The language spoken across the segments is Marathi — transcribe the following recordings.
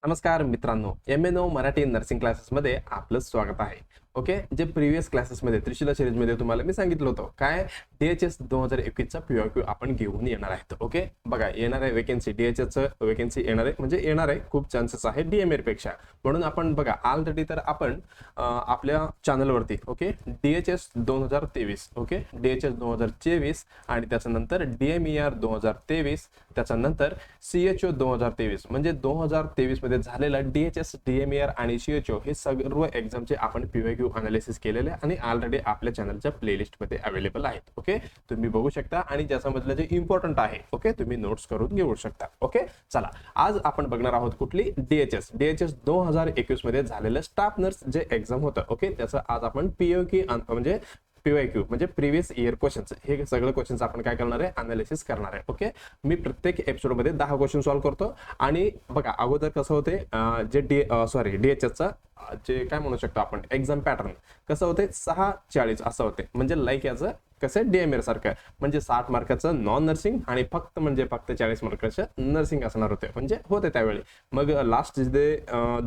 नमस्कार मित्रांनो, MNO मराठी नर्सिंग क्लासेसमध्ये आपलं स्वागत आहे. ओके, जे प्रिव्हियस क्लासेसमध्ये त्रिशिला सिरीजमध्ये तुम्हाला मी सांगितलं होतं काय DHS 2021चा PYQ आपण घेऊन येणार आहेत. ओके, बघा येणार आहे वेकेन्सी, DHSचं वेकेन्सी येणार आहे, म्हणजे येणार आहे, खूप चान्सेस आहे DMR पेक्षा. म्हणून आपण बघा ऑलरेडी तर आपण आपल्या चॅनलवरती ओके DHS 2023 ओके DHS 2024 आणि त्याच्यानंतर DMER 2023 त्याच्यानंतर CHO 2023 म्हणजे 2023 मध्ये झालेला DHS DMER आणि CHO हे सर्व एक्झामचे आपण PYQ अनालिसिस केलेले आणि ऑलरेडी आपल्या चॅनलच्या प्लेलिस्ट मध्ये अवेलेबल आहेत. ओके, तुम्ही बघू शकता आणि ज्याच्यामधलं जे इम्पॉर्टंट आहे ओके तुम्ही नोट्स करून घेऊ शकता. ओके, चला आज आपण बघणार आहोत कुठली DHS 2021 मध्ये झालेलं स्टाफ नर्स जे एक्झाम होतं ओके त्याचं आज आपण PYQ म्हणजे PYQ म्हणजे प्रिव्हियस इयर क्वेश्चन्स हे सगळे क्वेश्चन्स आपण काय करणार आहे अनालिसिस करणार आहे. ओके, मी प्रत्येक एपिसोड मध्ये 10 क्वेश्चन सॉल्व्ह करतो आणि बघा अगोदर कसं होते जे DHSचा जे काय म्हणू शकतो आपण एक्झाम पॅटर्न कसं होते 6:40 असं होते म्हणजे लाईक याचं कसं DMR सारखं म्हणजे 60 मार्काचं नॉन नर्सिंग आणि फक्त 40 मार्काचं नर्सिंग असणार होते म्हणजे होते त्यावेळी. मग लास्ट जे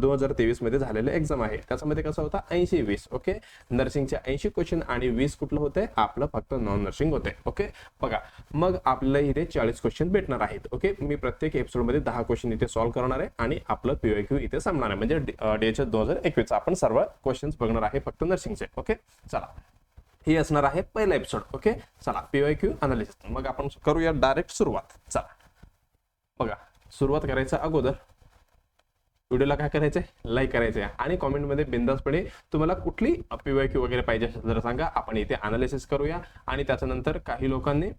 2023 मध्ये झालेले एक्झाम आहे त्याच्यामध्ये कसं होता 80-20 ओके नर्सिंगचे 80 क्वेश्चन आणि 20 कुठलं होते आपलं फक्त नॉन नर्सिंग होते. ओके, बघा मग आपल्याला इथे 40 क्वेश्चन भेटणार आहेत. ओके, मी प्रत्येक एपिसोड मध्ये 10 क्वेश्चन इथे सॉल्व्ह करणार आहे आणि आपलं PYQ इथे संपणार आहे म्हणजे DHS 2021 आपण सर्व क्वेश्चन्स बघणार आहे फक्त नर्सिंगचे. ओके, चला हे असणार आहे पहिला एपिसोड. ओके, चला PYQ अनालिसिस मग आपण करूया डायरेक्ट सुरुवात. चला बघा सुरुवात करायच्या अगोदर व्हिडिओला काय करायचंय लाईक करायचंय आणि कॉमेंटमध्ये बिंदासपणे तुम्हाला कुठली PYQ वगैरे पाहिजे असेल तर सांगा आपण इथे अनालिसिस करूया. आणि त्याच्यानंतर काही लोकांनी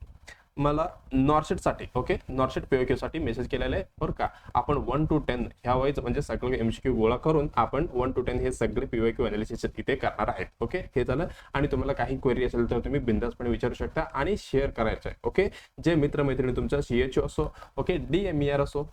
मला नॉर्सेटसाठी ओके नॉर्सेट PYQ साठी मेसेज केलेला आहे बरं का. आपण 1 to 10 ह्या वाईज म्हणजे सगळे MCQ गोळा करून आपण 1 to 10 हे सगळे PYQ अनालिसिस इथे करणार आहेत. ओके, हे झालं आणि तुम्हाला काही क्वेरी असेल तर तुम्ही बिंदासपणे विचारू शकता आणि शेअर करायचं आहे. ओके, जे मित्रमैत्रिणी तुमचा CHO असो ओके DMER असो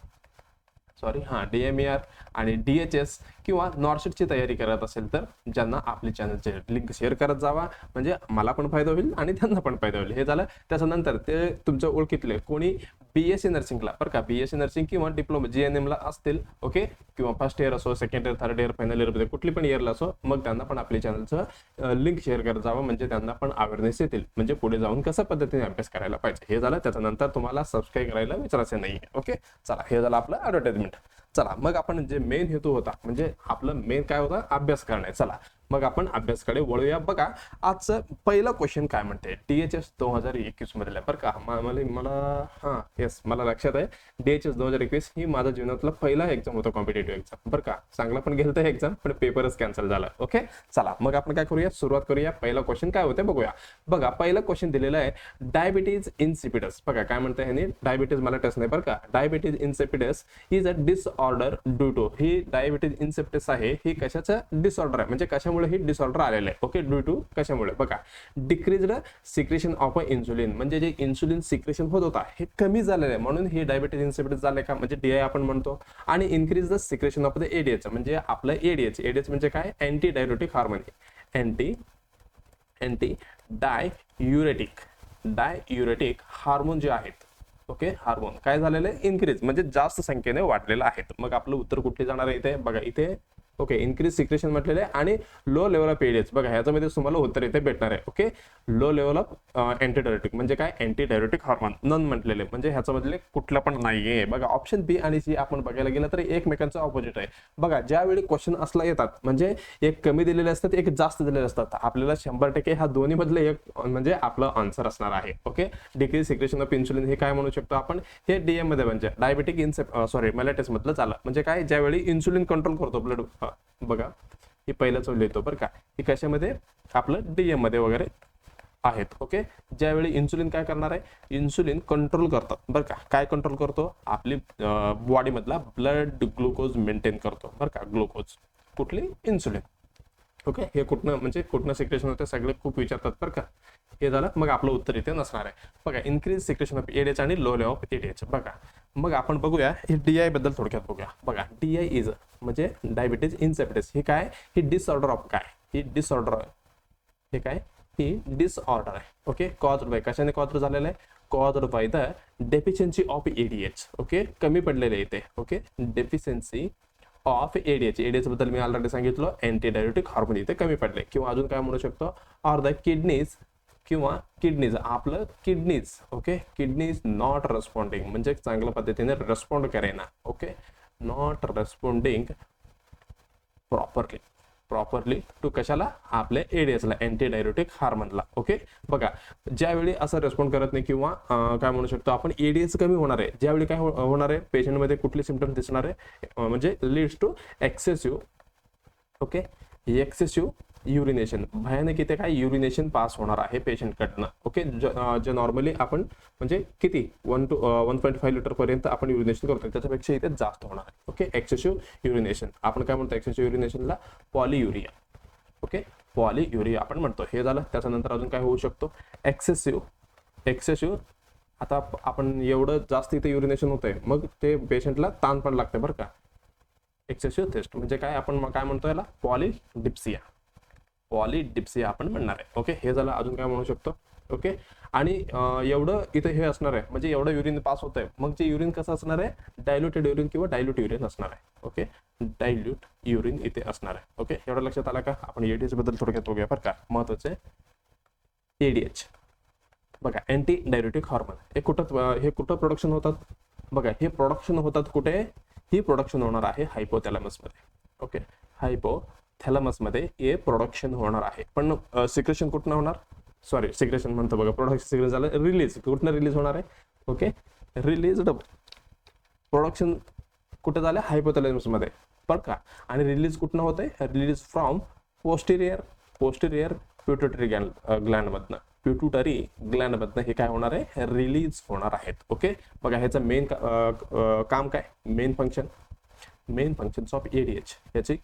DMER आणि DHS किंवा नॉर्सेटची तयारी करत असेल तर ज्यांना आपली चॅनलचे लिंक शेअर करत जावा म्हणजे मला पण फायदा होईल आणि त्यांना पण फायदा होईल. हे झालं त्याच्यानंतर ते तुमच्या ओळखीतले कोणी BSc नर्सिंगला बरं का BSc नर्सिंग किंवा डिप्लोमा GNM ला असतील ओके किंवा फर्स्ट इयर असो second year third year final year मध्ये कुठली पण इयरला असो मग त्यांना पण आपल्या चॅनलचं लिंक शेअर करत जावं म्हणजे त्यांना पण अवेअरनेस येतील म्हणजे पुढे जाऊन कशा पद्धतीने अभ्यास करायला पाहिजे. हे झालं त्याच्यानंतर तुम्हाला सबस्क्राईब करायला विचारायचं नाही. ओके, चला हे झालं आपलं ॲडव्हर्टाइजमेंट. चला मग आपण जे मेन हेतू होता म्हणजे आपलं मेन काय होता अभ्यास करणे. चला मग आपण अभ्यासकडे वळूया. बघा आजचं पहिलं क्वेश्चन काय म्हणते DHS 2021 मधलं बरं का मला लक्षात आहे DHS 2021 ही माझ्या जीवनातला पहिला एक्झाम होता कॉम्पिटेटिव्ह एक्झाम बरं का. चांगला पण गेलं एक्झाम पण पेपरच कॅन्सल झाला. ओके, चला मग आपण काय करूया सुरुवात करूया. पहिला क्वेश्चन काय होते बघूया. बघा पहिला क्वेश्चन दिलेला आहे डायबिटीज इन्सिपिडस. बघा काय म्हणते ह्याने डायबिटीज मला टेस्ट नाही बरं का. Diabetes insipidus is a disorder due to ही डायबिटीज इन्सिपिडस आहे ही कशाचं डिसऑर्डर आहे म्हणजे कशामुळे ही डिसऑर्डर आलेलं आहे. ओके, ड्यू टू कशामुळे बघा डिक्रीज्ड सिक्रेशन ऑफ इन्सुलिन म्हणजे जे इन्सुलिन सिक्रेशन होत होता हे कमी झालेलं आहे म्हणून हे डायबिटीज इन्सिपिडस झाले का म्हणजे DI आपण म्हणतो. आणि increase the secretion of the ADH म्हणजे आपलं ADH म्हणजे काय अँटी डाययुरेटिक हार्मोन अँटी डाययुरेटिक हार्मोन जे आहेत ओके हार्मोन काय झालेलं आहे इन्क्रीज म्हणजे जास्त संख्येने वाढलेलं आहे. मग आपलं उत्तर कुठे जाणार आहे इथे बघा इथे ओके इन्क्रीज सिक्रेशन म्हटलेलं आहे आणि लो लेवल ऑफ ADH बघा ह्याच्यामध्ये तुम्हाला उत्तर इथे भेटणार आहे. Okay, low level of anti diuretic म्हणजे काय अँटी डायरेटिक हार्मोन नन म्हटलेले म्हणजे ह्याच्यामधले कुठलं पण नाहीये. बघा ऑप्शन B आणि C आपण बघायला गेलं तर एकमेकांचं ऑपोजिट आहे. बघा ज्यावेळी क्वेश्चन असला येतात म्हणजे एक कमी दिलेले असतात एक जास्त दिलेले असतात आपल्याला 100% ह्या दोन्ही मधले एक म्हणजे आपलं आन्सर असणार आहे. Okay, decrease secretion of insulin हे काय म्हणू शकतो आपण हे DM मध्ये म्हणजे डायबिटिक मेलाइटिस मधलं झालं म्हणजे काय ज्यावेळी इन्सुलिन कंट्रोल करतो ब्लड बघा ही पहिलंच लिहितो बरं का ही कशामध्ये आपलं DM मध्ये वगैरे आहेत. ओके, ज्यावेळी इन्सुलिन काय करणार आहे इन्सुलिन कंट्रोल करतात बरं का. काय कंट्रोल करतो आपली बॉडी मधला ब्लड ग्लुकोज मेंटेन करतो बरं का. ग्लुकोज कुठली इन्सुलिन. ओके, हे कुठनं सिक्रेशन होते सगळे खूप विचारतात बरं का. हे झालं मग आपलं उत्तर इथे नसणार आहे. बघा इन्क्रीज सिक्रेशन ऑफ ADH आणि लो लेवल ऑफ ADH. बघा मग आपण बघूया हे DI बद्दल थोडक्यात बघूया. बघा DI इज म्हणजे डायबिटीज इन्सिपिडस ही काय ही डिसऑर्डर ऑफ काय ही डिसऑर्डर हे काय ही डिसऑर्डर आहे. ओके, कॉज्ड बाय कशाने कॉज्ड झालेलं आहे caused by the deficiency of ADH. Okay, कमी पडलेले इथे. Okay, deficiency of ADH. ADH बद्दल मी ऑलरेडी सांगितलं, अँटी डायरेटिक हार्मोन इथे कमी पडले. किंवा अजून काय म्हणू शकतो, ऑर द किडनीज किंवा किडनीज, आपलं kidneys, okay, kidneys not responding म्हणजे चांगल्या पद्धतीने रेस्पॉन्ड करेना, okay, not responding properly to कशाला, आपल्या एडीएसला, अँटी डायरेटिक हार्मोनला. ओके, बघा ज्यावेळी असं रेस्पॉन्ड करत नाही किंवा काय म्हणू शकतो आपण, एडीएस कमी होणार आहे, ज्यावेळी काय होणार आहे, पेशंटमध्ये कुठले सिम्पटम दिसणार आहे, म्हणजे leads to excessive, okay, excessive urination, भयानक इथे काय युरिनेशन पास होणार आहे पेशंटकडनं. ओके, जे नॉर्मली आपण म्हणजे किती 1 to 1.5 लिटर पर्यंत आपण युरिनेशन करतो, त्याच्यापेक्षा इथे जास्त होणार आहे. ओके, एक्सेसिव्ह युरिनेशन, आपण काय म्हणतो एक्सेसिव्ह युरिनेशनला, पॉलियुरिया. ओके, पॉलियुरिया आपण म्हणतो. हे झालं. त्याच्यानंतर अजून काय होऊ शकतो, एक्सेसिव्ह आता आपण एवढं जास्त इथे युरिनेशन होतंय, मग ते पेशंटला ताण पण लागते बरं का. एक्सेसिव्ह थेस्ट म्हणजे काय, आपण काय म्हणतो याला, पॉलिडिप्सिया आपण म्हणणार आहे. ओके, हे झालं. अजून काय म्हणू शकतो, ओके, आणि एवढं इथे हे असणार आहे, म्हणजे एवढं युरिन पास होत आहे, मग जे युरिन कसं असणार आहे, डायल्युटेड युरिन किंवा डायल्यूट युरिन असणार आहे. ओके, डायल्यूट युरिन इथे असणार आहे. ओके, एवढं लक्षात आलं का. आपण एडीएच बद्दल थोडक्यात बघूया बरं का, महत्वाचं आहे. एडीएच बघा, अँटी डायरेटिक हार्मोन, हे कुठं प्रोडक्शन होतात, बघा हे प्रोडक्शन होतात कुठे, ही प्रोडक्शन होणार आहे हायपोथॅलॅमसमध्ये. ओके, हायपोथॅलॅमसमध्ये हे प्रोडक्शन होणार आहे, पण सिक्रेशन कुठनं होणार, सॉरी सिक्रेशन म्हणतो बघा, प्रोडक्शन सिक्रेशन झालं, रिलीज कुठनं रिलीज होणार आहे. ओके, रिलीज प्रोडक्शन कुठे झालं, हायपोथॅलॅमसमध्ये बरं का, आणि रिलीज कुठनं होतंय, रिलीज फ्रॉम पोस्टेरियर पिट्युटरी ग्लँडमधनं हे काय होणार आहे, रिलीज होणार आहेत. ओके, बघा ह्याचं मेन काम काय, मेन फंक्शन्स ऑफ एडीएच, याची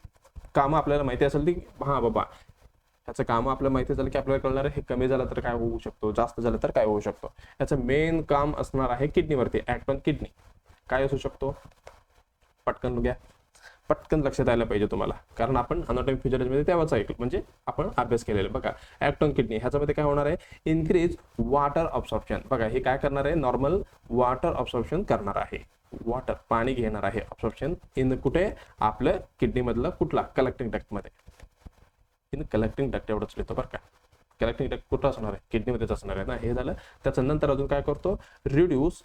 कामं आपल्याला माहिती असेल ती, हां बाबा ह्याचं कामं आपल्याला माहिती झालं की आपल्याला कळणार आहे, हे कमी झालं तर काय होऊ शकतो, जास्त झालं तर काय होऊ शकतो. याचं मेन काम असणार आहे किडनीवरती, ऍक्ट ऑन किडनी. काय असू शकतो, पटकन लक्षात यायला पाहिजे तुम्हाला, कारण आपण अनाटॉमी फिजियोलॉजीमध्ये तेव्हाच ऐकलं, म्हणजे आपण अभ्यास केलेला. बघा ऍक्ट ऑन किडनी, ह्याच्यामध्ये काय होणार आहे, इन्क्रीज वॉटर ऑब्सॉर्प्शन. बघा हे काय करणार आहे, नॉर्मल वॉटर ऑब्सॉर्प्शन करणार आहे, वॉटर पाणी घेणार आहे, ऑब्सॉर्प्शन इन कुठे, आपल्या किडनी मधलं कुठला, कलेक्टिंग डक्टमध्ये, इन कलेक्टिंग डक्ट एवढंच लिहितो बरं का. कलेक्टिंग डक्ट कुठं असणार आहे, किडनीमध्येच असणार आहे ना. हे झालं. त्याच्यानंतर अजून काय करतो, रिड्यूस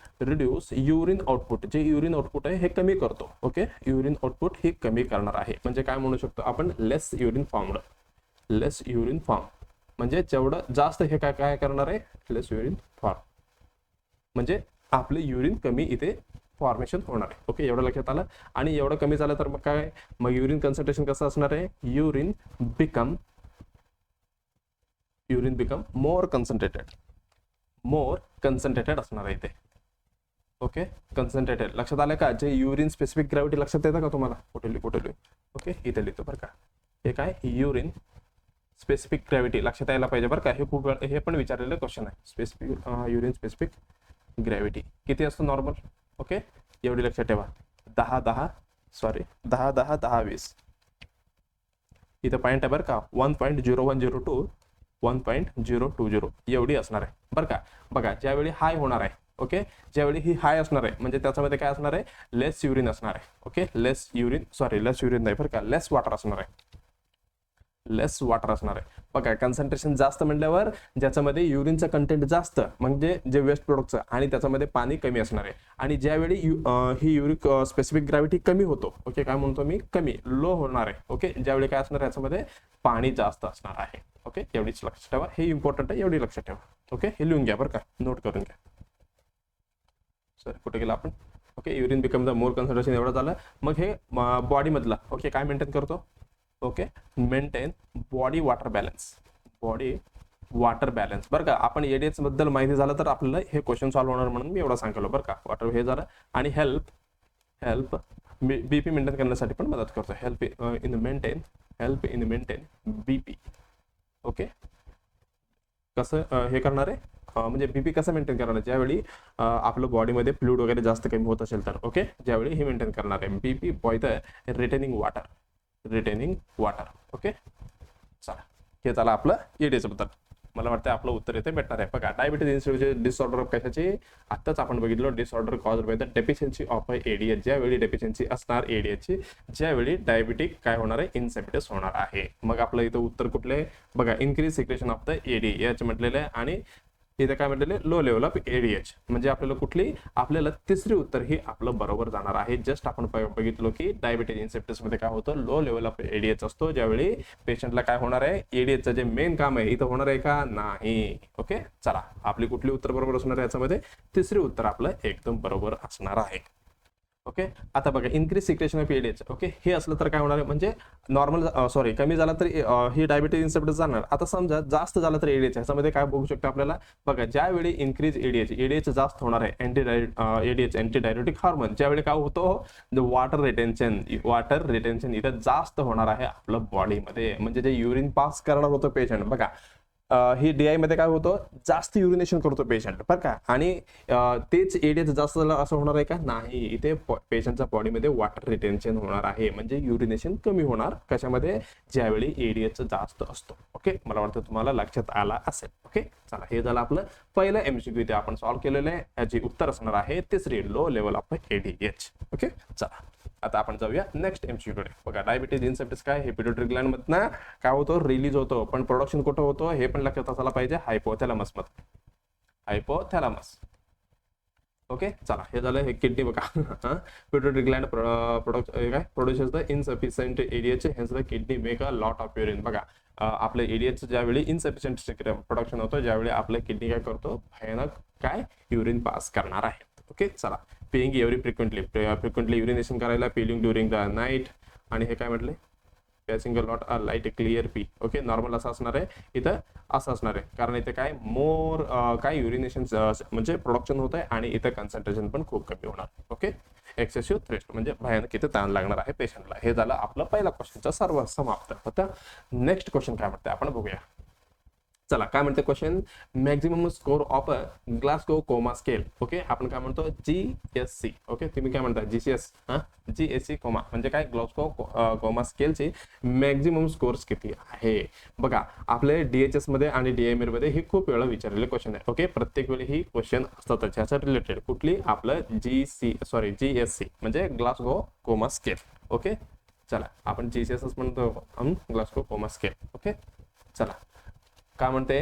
युरिन आउटपुट, जे युरिन आउटपुट आहे हे कमी करतो. ओके, युरिन आउटपुट हे कमी करणार आहे, म्हणजे काय म्हणू शकतो आपण, लेस युरिन फॉर्म, म्हणजे जेवढं जास्त हे काय करणार आहे, लेस युरिन फॉर्म, म्हणजे आपले युरिन कमी इथे फॉर्मेशन होणार आहे. ओके, एवढं लक्षात आलं. आणि एवढं कमी झालं तर मग काय, मग युरिन कन्सन्ट्रेशन कसं असणार आहे, युरिन बिकम मोर कन्सन्ट्रेटेड असणार आहे इथे. ओके, कन्सन्ट्रेटेड लक्षात आलं का, जे युरिन स्पेसिफिक ग्रॅव्हिटी लक्षात येतं का तुम्हाला, कुठे ओके, इथे लिहितो बरं का. हे काय, युरिन स्पेसिफिक ग्रॅव्हिटी लक्षात यायला पाहिजे बरं का. हे पण विचारलेलं क्वेश्चन आहे. स्पेसिफिक युरिन स्पेसिफिक ग्रॅव्हिटी किती असतं नॉर्मल. ओके, एवढी लक्षात ठेवा, 10-10-20 इथं पॉईंट आहे बरं का. 1.0102 to 1.020 एवढी असणार आहे बरं का. बघा ज्यावेळी हाय होणार आहे, ओके, ज्यावेळी ही हाय असणार आहे म्हणजे त्याच्यामध्ये काय असणार आहे, लेस युरिन असणार आहे. ओके, लेस युरिन नाही बरं का, लेस वॉटर असणार आहे. बघा कन्सन्ट्रेशन जास्त म्हटल्यावर ज्याच्यामध्ये युरिनचं कंटेंट जास्त म्हणजे जे वेस्ट प्रोडक्टचं, आणि त्याच्यामध्ये पाणी कमी असणार आहे. आणि ज्यावेळी ही युरिक स्पेसिफिक ग्रॅव्हिटी कमी होतो, ओके, काय म्हणतो मी, कमी लो होणार आहे. ओके, ज्यावेळी काय असणार आहे, याच्यामध्ये पाणी जास्त असणार आहे. ओके, एवढीच लक्षात ठेवा, हे इम्पॉर्टंट आहे, एवढी लक्षात ठेवा. ओके, हे लिहून घ्या बरं का, नोट करून घ्या. सर कुठे गेला आपण. Okay, urine become the more concentration एवढं झालं. मग हे बॉडी मधला, ओके, काय मेंटेन करतो, okay, maintain body water balance बरं का. आपण एडीएच बद्दल माहिती झालं तर आपल्याला हे क्वेश्चन सॉल्व्ह होणार म्हणून मी एवढं सांगितलं बरं का. वॉटर हे झालं. आणि हेल्प बीपी मेंटेन करण्यासाठी पण मदत करतो. Help in maintain BP. Okay, कसं हे करणार आहे, म्हणजे बीपी कसं मेंटेन करणार आहे, ज्यावेळी आपलं बॉडीमध्ये फ्लूइड वगैरे जास्त कमी होत असेल तर. ओके, ज्यावेळी हे मेंटेन करणार आहे BP by the retaining water. Okay, चला हे झालं आपलं एडीएच बद्दल. मला वाटतं आपलं उत्तर इथे भेटणार आहे. बघा डायबिटीज इन्सिडेंट डिसऑर्डर ऑफ कशाची, आत्ताच आपण बघितलं disorder cause by the deficiency of ADH, ज्यावेळी डेफिशियन्सी असणार एडीएचची, ज्यावेळी डायबिटिक काय होणार आहे, इन्सेपिटस होणार आहे. मग आपलं इथं उत्तर कुठलं आहे बघा, increase secretion of the ADH म्हटलेलं आहे आणि इथे काय म्हटलेलं आहे, लो लेवल ऑफ एडीएच. म्हणजे आपल्याला कुठली, आपल्याला तिसरी उत्तर ही आपलं बरोबर जाणार आहे. जस्ट आपण बघितलो की डायबिटीज इन्सेप्टिस मध्ये काय होतं, लो लेवल ऑफ एडीएच असतो, ज्यावेळी पेशंटला काय होणार आहे, एडीएचचं जे मेन काम आहे इथं होणार आहे का नाही. ओके चला, आपली कुठली उत्तर बरोबर असणार आहे याच्यामध्ये, तिसरी उत्तर आपलं एकदम बरोबर असणार आहे. ओके आता बघा, increase secretion of ADH. Okay हे असलं तर काय होणार आहे, म्हणजे नॉर्मल सॉरी कमी झाला तर ही डायबिटीज इन्सेप्टिस जाणार. आता समजा जास्त झालं तर एडीएच, ह्याच्यामध्ये काय बघू शकतो आपल्याला बघा, ज्यावेळी इन्क्रीज एडीएच, एडीएच जास्त होणार आहे, एडीएच अँटी डायरेटिक हार्मोन, ज्यावेळी काय होतो, वॉटर रिटेन्शन इथं जास्त होणार आहे आपलं बॉडीमध्ये. म्हणजे जे युरिन पास करणार होतं पेशंट बघा, ही डीआय मध्ये काय होतं, जास्त युरिनेशन करतो पेशंट बरं का, आणि तेच एडीएच जास्त झालं असं होणार आहे का नाही. इथे पेशंटच्या बॉडीमध्ये वॉटर रिटेन्शन होणार आहे, म्हणजे युरिनेशन कमी होणार कशामध्ये, ज्यावेळी एडीएच जास्त असतो. ओके मला वाटतं तुम्हाला लक्षात आला असेल. ओके चला, हे झालं आपलं पहिलं एमसीक्यू, ते आपण सॉल्व्ह केलेलं आहे. याची उत्तर असणार आहे तिसरी, low level of ADH. Okay चला, आता आपण जाऊया नेक्स्ट एमसीक्यू कडे. बघा डायबिटीज इन्सेप्टिस काय, हे पिट्युटरी ग्लँड मधनं काय होतं, रिलीज होतो, पण प्रोडक्शन कुठं होतं हे पण लक्षात असायला पाहिजे, हायपोथॅलॅमस मध्ये, हायपोथॅलॅमस. ओके चला, हे झालं हे किडनी बघा, pituitary gland produces the insufficient ADH, hence the kidney make a lot of urine. बघा आपलं एडीएच ज्यावेळी इनसफिशियंट प्रोडक्शन होतं, ज्यावेळी आपलं किडनी काय करतो, भयानक काय युरिन पास करणार आहे. ओके चला, पेइंग एव्हरी फ्रिक्वेंटली युरिनेशन करायला, पेलिंग ड्युरिंग द नाईट, आणि हे काय म्हटले, passing a lot a light clear pee. Okay normal असं असणार आहे, इथं असं असणार आहे, कारण इथे काय मोर काय युरिनेशन म्हणजे प्रोडक्शन होत आहे, आणि इथं कन्सन्ट्रेशन पण खूप कमी होणार. ओके एक्सेसिव्ह थ्रेस्ट म्हणजे भयानक इथे ताण लागणार आहे पेशंटला. हे झालं आपलं पहिला क्वेश्चनचा सर्व समाप्त. आता नेक्स्ट क्वेश्चन काय म्हणते आपण बघूया. चला काय म्हणते question, maximum score of a Glasgow coma scale. Okay आपण काय म्हणतो, GSC. ओके तुम्ही काय म्हणता, GCS, GSC कोमा म्हणजे काय, ग्लासगो कोमा स्केलची मॅक्झिमम स्कोर्स किती आहे. बघा आपले DHS मध्ये आणि DMR मध्ये ही खूप वेळा विचारलेले क्वेश्चन आहे. ओके प्रत्येक वेळी ही क्वेश्चन असतात त्याच्या रिलेटेड. कुठली, आपलं GSC म्हणजे ग्लासगो कोमा स्केल. ओके चला, आपण GCS म्हणतो, ग्लासगो कोमा स्केल. ओके चला काय म्हणते,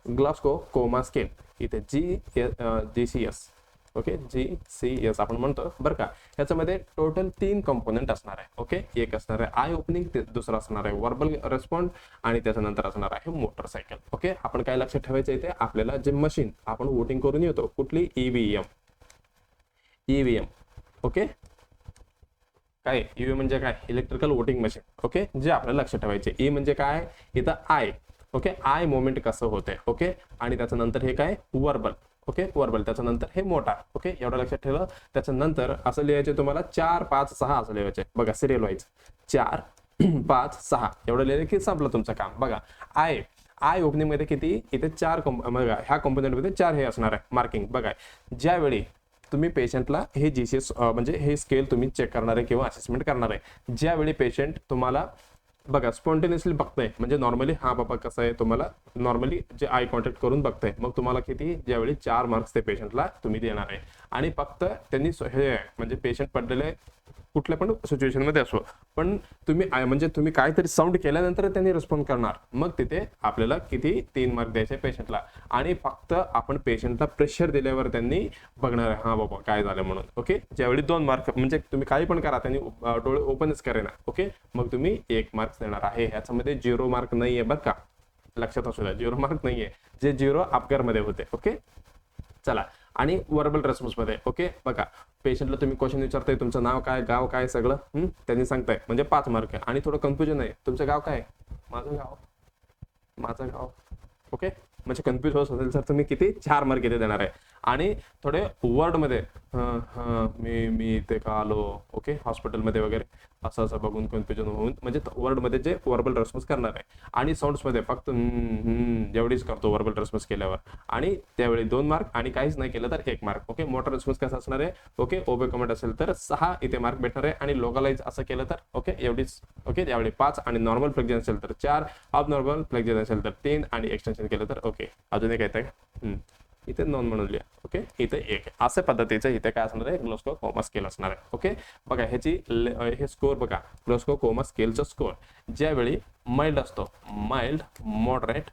ग्लासगो कोमा स्केल, इथे GCS. ओके GCS आपण म्हणतो बरं का. याच्यामध्ये टोटल 3 कंपोनेंट असणार आहे. ओके एक असणार आहे आय ओपनिंग, दुसरं असणार आहे वर्बल रिस्पॉन्ड, आणि त्याच्यानंतर असणार आहे मोटरसायकल. ओके आपण काय लक्षात ठेवायचं इथे, आपल्याला जे मशीन आपण वोटिंग करून येतो, कुठली, EVM. ओके काय EVM म्हणजे काय, इलेक्ट्रिकल वोटिंग मशीन. ओके जे आपल्याला लक्षात ठेवायचे. E म्हणजे काय, इथं आय. ओके आय मोमेंट कसं होते. ओके आणि त्याच्यानंतर हे काय, वर्बल. ओके वर्बल, त्याच्यानंतर हे मोटार. ओके एवढं लक्षात ठेवलं. त्याच्यानंतर असं लिहायचे तुम्हाला 4, 5, 6 असं लिहायचे बघा, सिरियल वाईज 4, 5, 6 एवढं लिहिलं की संपलं तुमचं काम. बघा आय ओपनिंग मध्ये किती, इथे 4 बघा ह्या कॉम्पोनेंट मध्ये 4 हे असणार आहे मार्किंग. बघा ज्यावेळी तुम्ही पेशंटला हे GCS म्हणजे हे स्केल तुम्ही चेक करणार आहे किंवा असेसमेंट करणार आहे, ज्यावेळी पेशंट तुम्हाला बघा स्पॉन्टेनियसली बघताय, म्हणजे नॉर्मली हा बाबा कसं आहे, तुम्हाला नॉर्मली जे आय कॉन्टॅक्ट करून बघताय, मग तुम्हाला किती, ज्यावेळी 4 मार्क्स ते पेशंटला तुम्ही देणार आहे. आणि फक्त त्यांनी हे म्हणजे पेशंट पडलेले कुठल्या पण सिच्युएशन मध्ये असो, पण तुम्ही म्हणजे तुम्ही काहीतरी साऊंड केल्यानंतर त्यांनी रिस्पॉन्ड करणार, मग तिथे आपल्याला किती 3 मार्क द्यायचे पेशंटला. आणि फक्त आपण पेशंटला प्रेशर दिल्यावर त्यांनी बघणार आहे हा बाबा काय झालं म्हणून. ओके ज्यावेळी 2 मार्क म्हणजे तुम्ही काही पण करा, त्यांनी डोळे ओपनच करेना. ओके मग तुम्ही 1 मार्क्स देणार आहे. ह्याच्यामध्ये 0 मार्क नाहीये बरं का, लक्षात असू द्या 0 मार्क नाहीये, जे 0 अपकार मध्ये होते. ओके चला, आणि वर्बल रेस्पॉन्स मध्ये ओके बघा पेशंटला तुम्ही क्वेश्चन विचारताय, तुमचं नाव काय, गाव काय, सगळं त्यांनी सांगताय म्हणजे 5 मार्क आहे. आणि थोडं कन्फ्युजन आहे, तुमचं गाव काय, माझं गाव. ओके म्हणजे कन्फ्युज होत असेल तर तुम्ही किती 4 मार्क किती देणार आहे. आणि थोडे वर्डमध्ये मी इथे का आलो, ओके, हॉस्पिटलमध्ये वगैरे असं असं बघून कन्फ्युजन होऊन म्हणजे वर्डमध्ये जे वर्बल रेस्पॉन्स करणार आहे. आणि साऊंड्समध्ये फक्त जेवढीच करतो वर्बल रेस्पॉन्स केल्यावर, आणि त्यावेळी 2 मार्क, आणि काहीच नाही केलं तर 1 मार्क. ओके, मोटर रेस्पॉन्स कसा असणार आहे, ओके, ओबे कमेंट असेल तर 6 इथे मार्क भेटणार आहे, आणि लोकलाइज असं केलं तर ओके एवढीच. ओके, त्यावेळी 5, आणि नॉर्मल फ्लेक्झन असेल तर 4, अब नॉर्मल फ्लेक्झन असेल तर 3, आणि एक्सटेन्शन केलं तर ओके. अजून एक येतं इथे नोंद म्हणून लिहा. ओके, इथे 1 अशा पद्धतीचं इथे काय असणार आहे, ग्लासगो कोमा स्केल असणार आहे. ओके, बघा ह्याची हे स्कोर बघा, ग्लासगो कोमा स्केलचा स्कोर ज्यावेळी माइल्ड असतो, माइल्ड मॉडरेट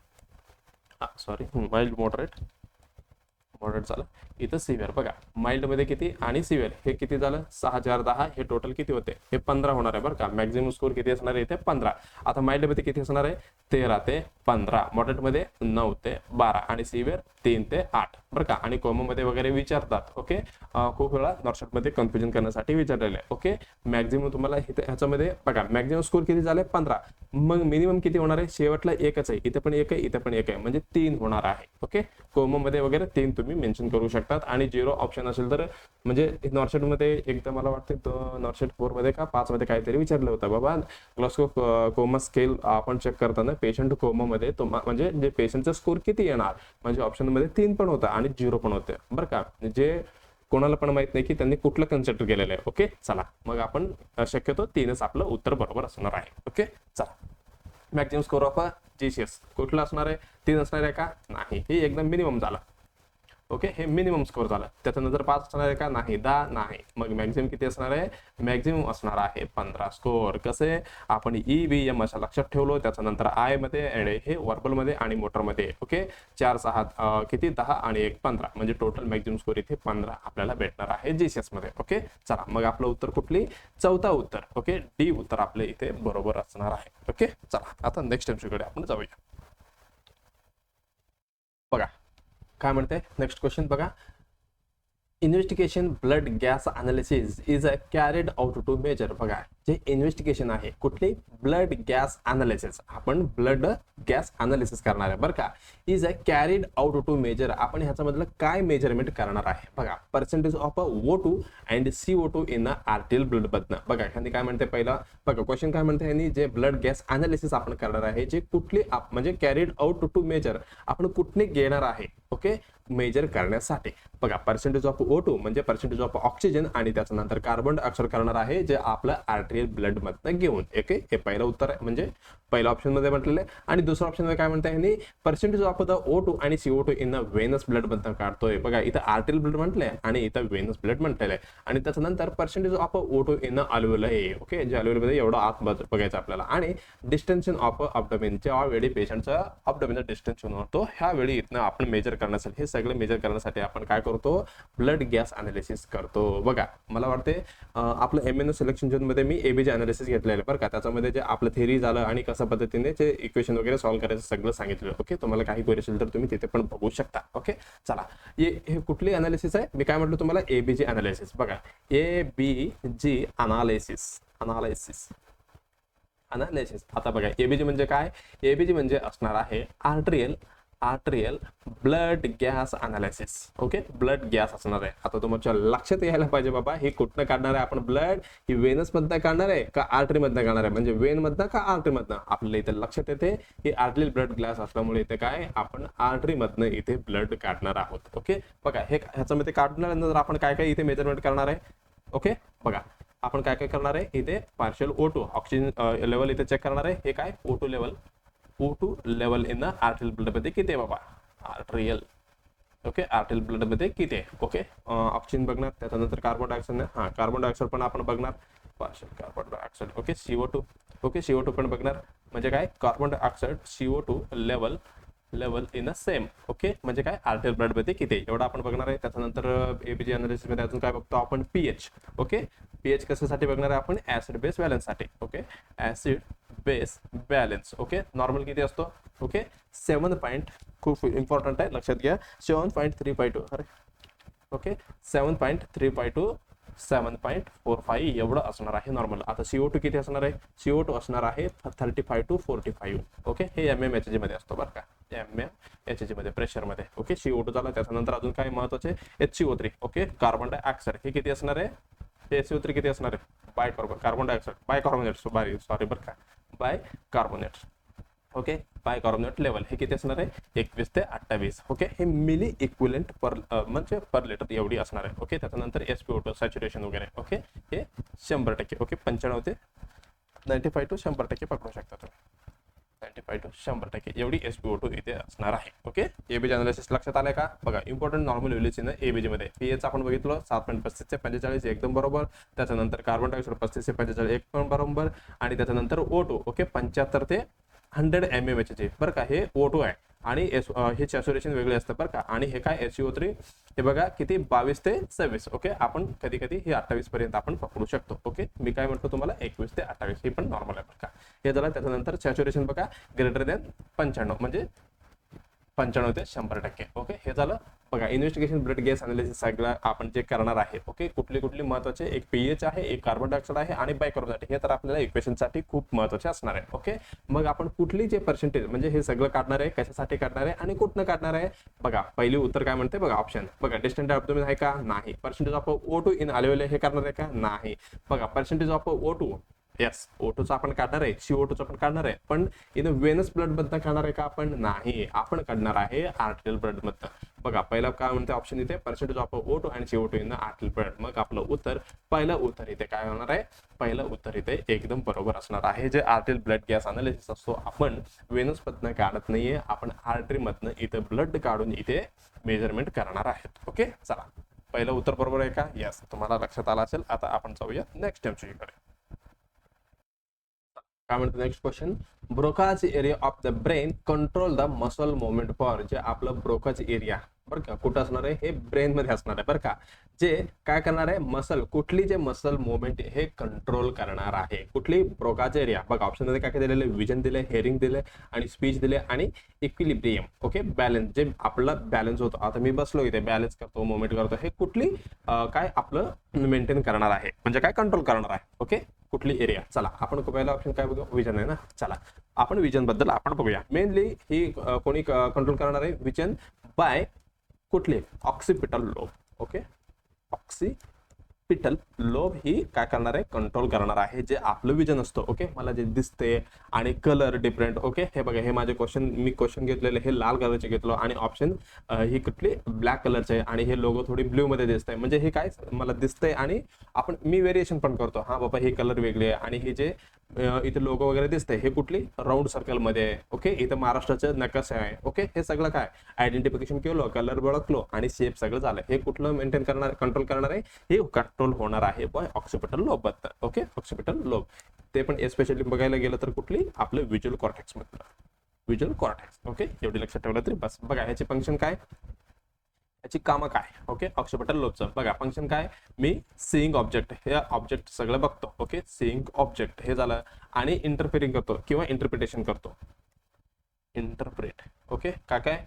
झालं. इथं सिव्हिअर बघा, माइल्ड मध्ये किती आणि सिव्हिअर हे किती झालं, 6, 4, 10, हे टोटल किती होते, हे 15 होणार आहे बरं का. मॅक्झिमम स्कोर किती असणार आहे इथे 15. आता माइल्ड मध्ये किती असणार आहे, 13 ते 15, मॉडरेट मध्ये 9 ते 12, आणि सिव्हिअर 3 ते 8 बरं का. आणि कोमा मध्ये वगैरे विचारतात. ओके, खूप वेळा नॉर्शॉट मध्ये कन्फ्युजन करण्यासाठी विचारलेलं आहे. ओके, मॅक्झिमम तुम्हाला ह्याच्यामध्ये बघा मॅक्झिमम स्कोर किती झाले 15, मग मिनिमम किती होणार आहे, शेवटला 1च आहे, इथे पण 1 आहे, इथे पण 1 आहे, म्हणजे 3 होणार आहे. ओके, कोमा मध्ये वगैरे 3 तुम्ही मेन्शन करू शकतात. आणि 0 ऑप्शन असेल तर म्हणजे नॉर्शॉट मध्ये एकदा मला वाटतं नॉर्शॉट 4 मध्ये का 5 मध्ये काहीतरी विचारलं होतं बाबा, ग्लासगो कोमा स्केल आपण चेक करताना पेशंट कोमा मध्ये म्हणजे जे पेशंटचा स्कोर किती येणार, म्हणजे ऑप्शन मध्ये 3 पण होतं आणि 0 पण होते बरं का. जे कोणाला पण माहित नाही की त्यांनी कुठलं कन्सिडर केलेलं आहे. ओके, चला मग आपण शक्यतो 3च आपलं उत्तर बरोबर असणार आहे. ओके, चला मॅक्झिमम स्कोर ऑफ GCS कुठला असणार आहे, 3 असणार आहे का, नाही, हे एकदम मिनिमम झालं. ओके, हे मिनिमम स्कोर झालं. त्याच्यानंतर 5 असणार आहे का, नाही, 10 नाही, मग मॅक्झिमम किती असणार आहे, मॅक्झिमम असणार आहे 15 स्कोर. कसे आपण EVM अशा लक्षात ठेवलो, त्याच्यानंतर I मध्ये हे वर्बल मध्ये आणि मोटर मध्ये. ओके, 4, 6 किती 10 आणि 1 15, म्हणजे टोटल मॅक्झिमम स्कोर इथे 15 आपल्याला भेटणार आहे GCS मध्ये. ओके, चला मग आपलं उत्तर कुठली, चौथा उत्तर. ओके, D उत्तर आपले इथे बरोबर असणार आहे. ओके, चला आता नेक्स्ट एमसीक्यूकडे आपण जाऊया. बघा काय म्हणते नेक्स्ट क्वेश्चन बघा, investigation blood gas analysis is a carried out to measure. बघा जे इन्व्हेस्टिगेशन आहे कुठली, ब्लड गॅस अनालिसिस, आपण ब्लड गॅस अनालिसिस करणार आहे बरं का. Is a carried out to measure, आपण ह्याच्यामधलं काय मेजरमेंट करणार आहे. बघा percentage of O2 and CO2 in arterial blood मधनं. बघा ह्यांनी काय म्हणते पहिला, बघा क्वेश्चन काय म्हणते ह्यांनी, जे ब्लड गॅस अनालिसिस आपण करणार आहे, जे कुठली म्हणजे कॅरिड आउट टू मेजर, आपण कुठले घेणार आहे. ओके, मेजर करण्यासाठी. बघा पर्सेंटेज ऑफ O2 म्हणजे पर्सेंटेज ऑफ ऑक्सिजन, आणि त्याच्यानंतर कार्बन डायऑक्साइड करणार आहे, जे आपलं आर्टियल ब्लड मधनं घेऊन. ओके, हे पहिलं उत्तर आहे, म्हणजे पहिल्या ऑप्शन मध्ये म्हटलेलं आहे. आणि दुसऱ्या ऑप्शन मध्ये काय म्हणताय ह्यांनी, पर्सेंटेज ऑफ द O2 आणि CO2 इन वेनस ब्लड मधनं काढतोय. बघा इथं आर्टियल ब्लड म्हटलंय आणि इथं वेनस ब्लड म्हटलेलं आहे. आणि त्याच्यानंतर पर्सेंटेज ऑफ O2 इन अल्व्हेओल आहे. ओके, जे अल्व्हेओल मध्ये एवढं आत बघायचं आपल्याला. आणि डिस्टेन्शन ऑफ अब्डोमेन, ज्यावेळी पेशंटचा अब्डोमेनचा डिस्टेन्शन होतो ह्यावेळी इथनं आपण मेजर करण्यासाठी, हे सगळे मेजर करण्यासाठी आपण काय करतो, ब्लड गॅस अनालिसिस करतो. बघा मला वाटते आपलं MNO सिलेक्शन झोन मध्ये मी ABG अनालिसिस घेतलेलं बरं का. त्याच्यामध्ये जे आपलं थेरी झालं आणि कशा पद्धतीने जे इक्वेशन वगैरे सॉल्व्ह करायचं सगळं सांगितलं. ओके, तुम्हाला काही क्वेरी असेल तर तुम्ही तिथे पण बघू शकता. ओके, चला हे कुठली अनालिसिस आहे, मी काय म्हटलं तुम्हाला, ABG अनालिसिस. बघा ABG अनालिसिस. आता बघा ABG म्हणजे काय, ABG म्हणजे असणार आहे arterial blood gas analysis. Okay, blood gas असणार आहे. आता तुमच्या लक्षात यायला पाहिजे बाबा, हे कुठनं काढणार आहे आपण ब्लड, ही वेनस मधनं काढणार आहे का आर्टरी मधनं काढणार आहे, म्हणजे वेन मधनं का आर्टरी मधनं. आपल्याला इथे लक्षात येते ही आर्टरियल ब्लड ग्लास असल्यामुळे इथे काय आपण आर्टरी मधनं इथे ब्लड काढणार आहोत. ओके, बघा हे ह्याच्यामध्ये काढल्यानंतर आपण काय काय इथे मेजरमेंट करणार आहे. ओके, बघा आपण काय काय करणार आहे, इथे पार्शियल O2 ऑक्सिजन लेवल इथे चेक करणार आहे. हे काय O2 level in arterial blood मध्ये किती आहे बाबा, आर्टरियल. ओके, आर्टरियल ब्लड मध्ये किती आहे. ओके, ऑक्सिजन बघणार, त्याच्यानंतर कार्बन डायऑक्साइड पण आपण बघणार, partial carbon dioxide. Okay, CO2. Okay, CO2 पण बघणार, म्हणजे काय carbon dioxide CO2 level in same. Okay, म्हणजे काय आर्टरियल ब्लड मध्ये किती एवढं आपण बघणार आहे. त्याच्यानंतर ABG अनालिसिस मध्ये अजून काय बघतो आपण, pH. ओके, pH कशासाठी बघणार आहे आपण, ऍसिड बेस बॅलन्स साठी. Okay, acid base balance. Okay, normal किती असतो, ओके 7 खूप इम्पॉर्टंट आहे लक्षात घ्या, 7.352. अरे ओके 7.352 7.45 एवढं असणार आहे नॉर्मल. आता CO2 किती असणार आहे? CO2 असणार आहे 35 to 45. ओके, हे MMHG मध्ये असतो बरं का, MMHG मध्ये प्रेशरमध्ये. ओके, CO2 झाला. त्याच्यानंतर अजून काय महत्वाचे? HCO3. ओके, कार्बन डायऑक्साईड हे किती असणार आहे? हे HCO3 किती असणार आहे? कार्बन डायऑक्साईड बायकार्बोनेट, सॉरी बरं का, बायकार्बोनेट. ओके, बायकार्बोनेट लेवल हे किती असणार आहे? 21 ते 28. ओके, हे मिली इक्विलेंट पर म्हणजे पर लिटर एवढी असणार आहे. ओके, त्याच्यानंतर SpO2 सॅच्युरेशन वगैरे. ओके, हे 100%. ओके, 95 ते 95 to 100% पकडू शकता तुम्ही. 95 to 100% एवढी SpO2 इथे असणार आहे. ओके, एबीजी अनालिसिस लक्षात आलंय का? बघा, important normal values in ABG मध्ये पीएच आपण बघितलं 7.35 ते 45 एकदम बरोबर. त्याच्यानंतर कार्बन डायऑक्साईड 35 ते 45 एक पण बरोबर. आणि त्याच्यानंतर O2 ओके 75 ते 100 mmHg बरं का, हे O2 आहे. आणि हे सॅच्युरेशन वेगळे असतं बरं का. आणि हे काय SCO3 हे बघा किती 22 ते 26. ओके, आपण कधी कधी हे 28 पर्यंत आपण पकडू शकतो. ओके, मी काय म्हणतो तुम्हाला 21 ते 28 हे पण नॉर्मल आहे बरं का. हे झालं. त्याच्यानंतर सॅच्युरेशन बघा ग्रेटर दॅन 95 म्हणजे 95 ते 100%. ओके, हे झालं. बघा, इन्व्हेस्टिगेशन ब्लड गॅस अनालिसिस सगळं आपण जे करणार आहे. ओके, कुठली महत्वाचे? एक पीएच आहे, एक कार्बन डायऑक्साईड आहे आणि बायकार्बोनेट. हे तर आपल्याला इक्वेशनसाठी खूप महत्वाचे असणार आहे. ओके, मग आपण कुठली जे पर्सेंटेज म्हणजे हे सगळं काढणार आहे, कशासाठी काढणार आहे आणि कुठनं काढणार आहे? बघा, पहिली उत्तर काय म्हणते बघा, ऑप्शन बघा, डिस्टंट ॲब्डोमेन आहे का? नाही. पर्सेंटेज ऑफ O2 इन अल्व्हेओली हे करणार आहे का? नाही. बघा, पर्सेंटेज ऑफ O2 येस, O2चा आपण काढणार आहे, CO2चा पण काढणार आहे, पण इन वेनस ब्लड मधनं काढणार आहे का आपण? नाही. आपण काढणार आहे आर्टियल ब्लड मधनं. बघा, पहिला काय म्हणते ऑप्शन इथे पर्सेंटेज ऑफ O2 आणि CO2 इन आर्टियल ब्लड. मग आपलं उत्तर, पहिलं उत्तर इथे काय होणार आहे? पहिलं उत्तर इथे एकदम बरोबर असणार आहे. जे आर्टियल ब्लड गॅस अनालिसिस असतो, आपण वेनस मधनं काढत नाहीये, आपण आर्टरी मधनं इथे ब्लड काढून इथे मेजरमेंट करणार आहेत. ओके, चला, पहिलं उत्तर बरोबर आहे का? येस, तुम्हाला लक्षात आलं असेल. आता आपण जाऊया नेक्स्ट MCQ. काय म्हणतो next question? Broca's area of the brain control the muscle movement for. जे आपलं ब्रोकाज एरिया बरं का कुठं असणार आहे? हे ब्रेन मध्ये असणार आहे बरं का. जे काय करणार आहे? मसल, कुठली जे मसल मुवमेंट हे कंट्रोल करणार आहे. कुठली? Broca's area. बघा, ऑप्शन मध्ये काय काय दिलेलं? विजन दिले, हेअरिंग दिले आणि स्पीच दिले आणि इक्विलिब्रियम. ओके, बॅलन्स, जे आपला बॅलन्स होतो. आता मी बसलो इथे, बॅलन्स करतो, मुवमेंट करतो, हे कुठली काय आपलं मेंटेन करणार आहे, म्हणजे काय कंट्रोल करणार आहे. ओके, कुठली एरिया? चला, आपण पहिला ऑप्शन काय बघू? विजन आहे ना. चला, आपण विजन बद्दल आपण बघूया. मेनली ही कोणी कंट्रोल करणार आहे? विजन बाय कुठले? Occipital lobe. Okay, occipital lobe ही काय करणार आहे? कंट्रोल करणार आहे. जे आपलं विजन असतं, ओके, मला जे दिसते आणि कलर डिफरंट. ओके, हे बघा, हे माझे क्वेश्चन, मी क्वेश्चन घेतलेले हे लाल कलरचे घेतलो आणि ऑप्शन ही कुठली? ब्लॅक कलरचे आहे आणि हे लोगो थोडी ब्ल्यू मध्ये दिसतंय. म्हणजे हे काय मला दिसतंय आणि मी व्हेरिएशन पण करतो. हा बाबा, हे कलर वेगळे आहे आणि हे जे इथे लोगो वगैरे दिसतंय हे कुठली? राऊंड सर्कल मध्ये आहे. ओके, इथं महाराष्ट्राचं नकाशा आहे. ओके, हे सगळं काय आयडेंटिफिकेशन केलं, कलर ओळखलो आणि शेप सगळं झालं. हे कुठलं मेंटेन करणार, कंट्रोल करणार आहे? हे कंट्रोल होणार आहे बाय ऑक्सिपिटल लोब बद्दल. ओके, ऑक्सिपिटल लोब ते पण एस्पेशली बघायला गेलं तर कुठली? आपलं व्हिज्युअल कॉर्टेक्स मधलं, व्हिज्युअल कॉर्टेक्स. ओके, एवढी लक्षात ठेवलं तरी बस. बघा, ह्याचे फंक्शन काय, याची कामं काय? ओके, ऑक्सिपिटल लोबचं बघा फंक्शन काय? मी सीइंग ऑब्जेक्ट, हे ऑब्जेक्ट सगळं बघतो. ओके, सीइंग ऑब्जेक्ट हे झालं आणि इंटरफेरिंग करतो किंवा इंटरप्रिटेशन करतो. इंटरप्रेट. ओके, काय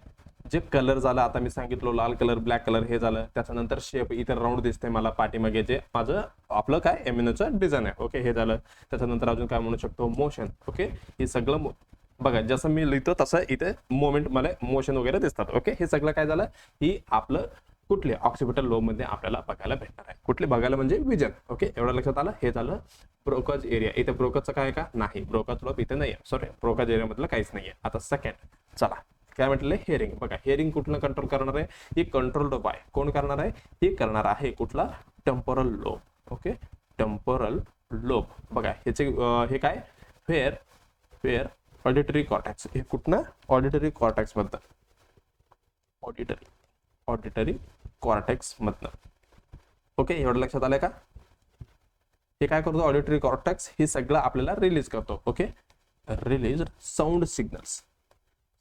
जे कलर झाला, आता मी सांगितलं लाल कलर, ब्लॅक कलर हे झालं. त्याच्यानंतर शेप, इथे राऊंड दिसते मला पाठीमागे, जे माझं आपलं काय एमिनोचं डिझाईन आहे. ओके, हे झालं. त्याच्यानंतर अजून काय म्हणू शकतो? मोशन. ओके, हे सगळं बघा, जसं मी लिहितो तसं इथे मोमेंट, मला मोशन वगैरे दिसतात. ओके, हे सगळं काय झालं? ही आपलं कुठले? ऑक्सिपिटल लोब मध्ये आपल्याला बघायला भेटणार आहे. कुठले बघायला? म्हणजे विजन. ओके, एवढं लक्षात आलं. हे झालं ब्रोकाज एरिया. इथे ब्रोकाजचं काय का? नाही, ब्रोकाज लोब इथे नाही आहे. सॉरी, ब्रोकाज एरिया मधलं काहीच नाहीये. आता सेकंड, चला, काय म्हटलं? हेअरिंग. बघा, हेअरिंग कुठलं कंट्रोल करणार आहे? ही कंट्रोल्ड बाय कोण करणार आहे? ही करणार आहे कुठला? Temporal lobe. Okay, temporal lobe. बघा, ह्याचे हे काय? Fair auditory cortex. हे कुठनं? ऑडिटरी कॉर्टेक्स मधनं, ऑडिटरी कॉर्टेक्स मधनं. ओके, एवढं लक्षात आलंय का? हे काय करतो? ऑडिटरी कॉर्टेक्स हे सगळं आपल्याला रिलीज करतो. ओके, रिलीज